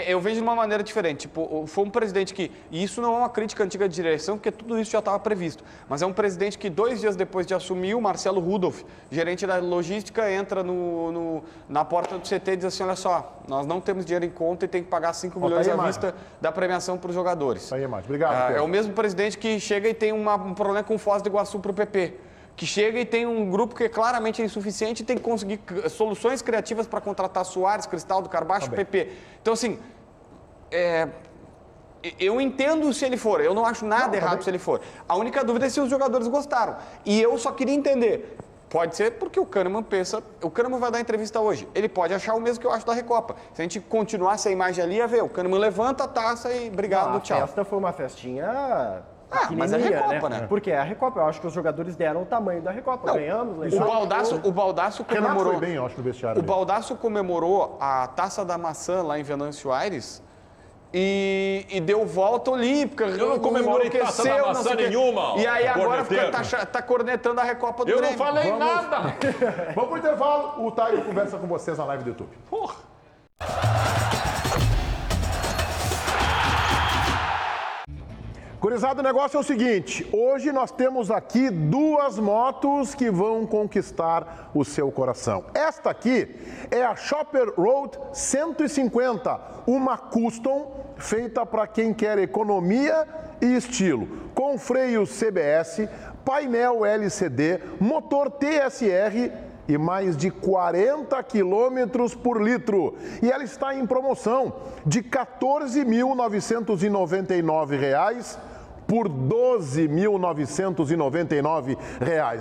Eu vejo de uma maneira diferente. Tipo, foi um presidente que... E isso não é uma crítica antiga de direção, porque tudo isso já estava previsto. Mas é um presidente que 2 dias depois de assumir, o Marcelo Rudolph, gerente da logística, entra na porta do CT e diz assim, olha só, nós não temos dinheiro em conta e tem que pagar 5 milhões à vista da premiação para os jogadores. Aí, Márcio. Obrigado. É o mesmo presidente que chega e tem um problema com o Foz do Iguaçu para o PP. Que chega e tem um grupo que claramente é insuficiente e tem que conseguir soluções criativas para contratar Soares, Cristaldo, Carbacho, PP. Então, assim, eu entendo se ele for, eu não acho nada errado se ele for. A única dúvida é se os jogadores gostaram. E eu só queria entender, pode ser porque o Kahneman pensa, o Kahneman vai dar entrevista hoje, ele pode achar o mesmo que eu acho da Recopa. Se a gente continuasse a imagem ali, ia ver, o Kahneman levanta a taça e obrigado, tchau. A festa foi uma festinha... mas é Recopa, né? Porque é a Recopa. Eu acho que os jogadores deram o tamanho da Recopa. Ganhamos, legal. O Baldasso comemorou... foi bem, eu acho, no vestiário. O Baldasso comemorou a Taça da Maçã lá em Venâncio Aires e deu volta olímpica. Eu não comemorei Taça da Maçã nenhuma. E aí agora tá cornetando a Recopa do Grêmio. Eu não falei nada. Vamos pro intervalo. O Taio conversa com vocês na live do YouTube. Porra. Gurizada, o negócio é o seguinte, hoje nós temos aqui 2 motos que vão conquistar o seu coração. Esta aqui é a Chopper Road 150, uma custom feita para quem quer economia e estilo, com freio CBS, painel LCD, motor TSR e mais de 40 quilômetros por litro. E ela está em promoção de R$ 14.999 por R$ 12.999.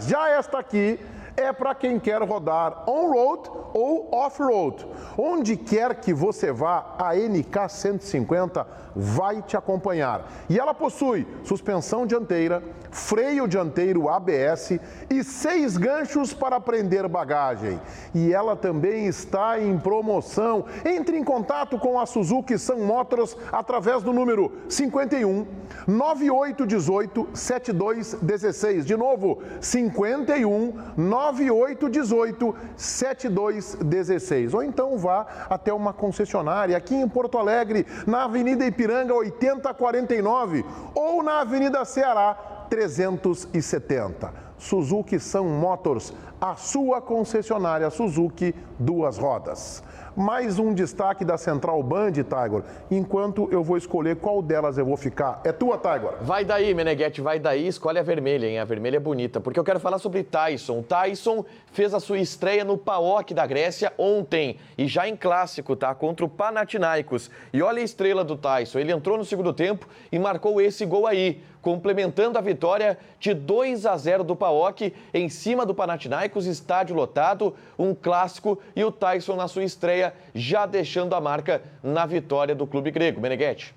Já esta aqui é para quem quer rodar on-road ou off-road. Onde quer que você vá, a NK 150 vai te acompanhar. E ela possui suspensão dianteira, freio dianteiro ABS e 6 ganchos para prender bagagem. E ela também está em promoção. Entre em contato com a Suzuki Sun Motors através do número 51 9818 7216. De novo, 51 9818 7216. Ou então vá até uma concessionária aqui em Porto Alegre, na Avenida Ipiranga 8049 ou na Avenida Ceará 370. Suzuki Sun Motors, a sua concessionária Suzuki duas rodas. Mais um destaque da Central Band, Tiger, enquanto eu vou escolher qual delas eu vou ficar. É tua, Tiger? Vai daí, Meneghetti, vai daí. Escolhe a vermelha, hein? A vermelha é bonita, porque eu quero falar sobre Tyson. Tyson fez a sua estreia no PAOK da Grécia ontem, e já em clássico, tá? Contra o Panathinaikos. E olha a estrela do Tyson. Ele entrou no segundo tempo e marcou esse gol aí, complementando a vitória de 2-0 do PAOK em cima do Panathinaikos, estádio lotado, um clássico, e o Tyson na sua estreia já deixando a marca na vitória do clube grego. Meneghetti.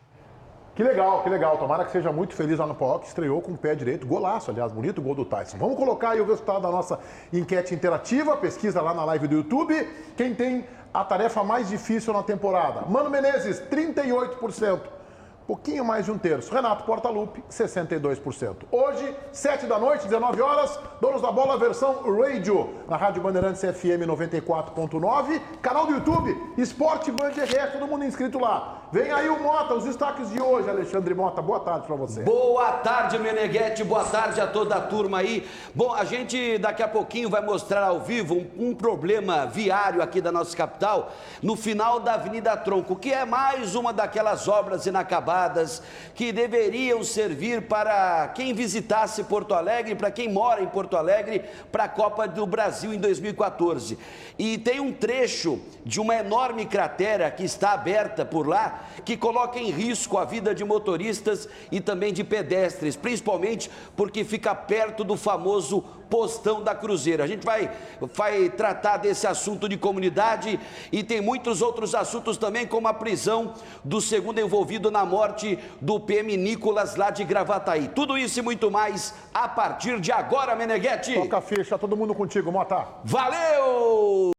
Que legal, que legal. Tomara que seja muito feliz lá no PAOK, estreou com o pé direito, golaço, aliás, bonito gol do Tyson. Vamos colocar aí o resultado da nossa enquete interativa, pesquisa lá na live do YouTube. Quem tem a tarefa mais difícil na temporada? Mano Menezes, 38%. Pouquinho mais de um terço. Renato Portaluppi, 62%. Hoje, 7 da noite, 19 horas, Donos da Bola, versão radio, na Rádio Bandeirantes FM 94.9, canal do YouTube, Esporte Band RS, todo mundo inscrito lá. Vem aí o Mota, os destaques de hoje, Alexandre Mota. Boa tarde para você. Boa tarde, Meneghetti. Boa tarde a toda a turma aí. Bom, a gente daqui a pouquinho vai mostrar ao vivo um problema viário aqui da nossa capital, no final da Avenida Tronco, que é mais uma daquelas obras inacabadas que deveriam servir para quem visitasse Porto Alegre, para quem mora em Porto Alegre, para a Copa do Brasil em 2014. E tem um trecho de uma enorme cratera que está aberta por lá, que coloca em risco a vida de motoristas e também de pedestres, principalmente porque fica perto do famoso postão da Cruzeiro. A gente vai tratar desse assunto de comunidade e tem muitos outros assuntos também, como a prisão do segundo envolvido na morte do PM Nicolas lá de Gravataí. Tudo isso e muito mais a partir de agora, Meneghetti. Toca a ficha, todo mundo contigo, Mota. Valeu!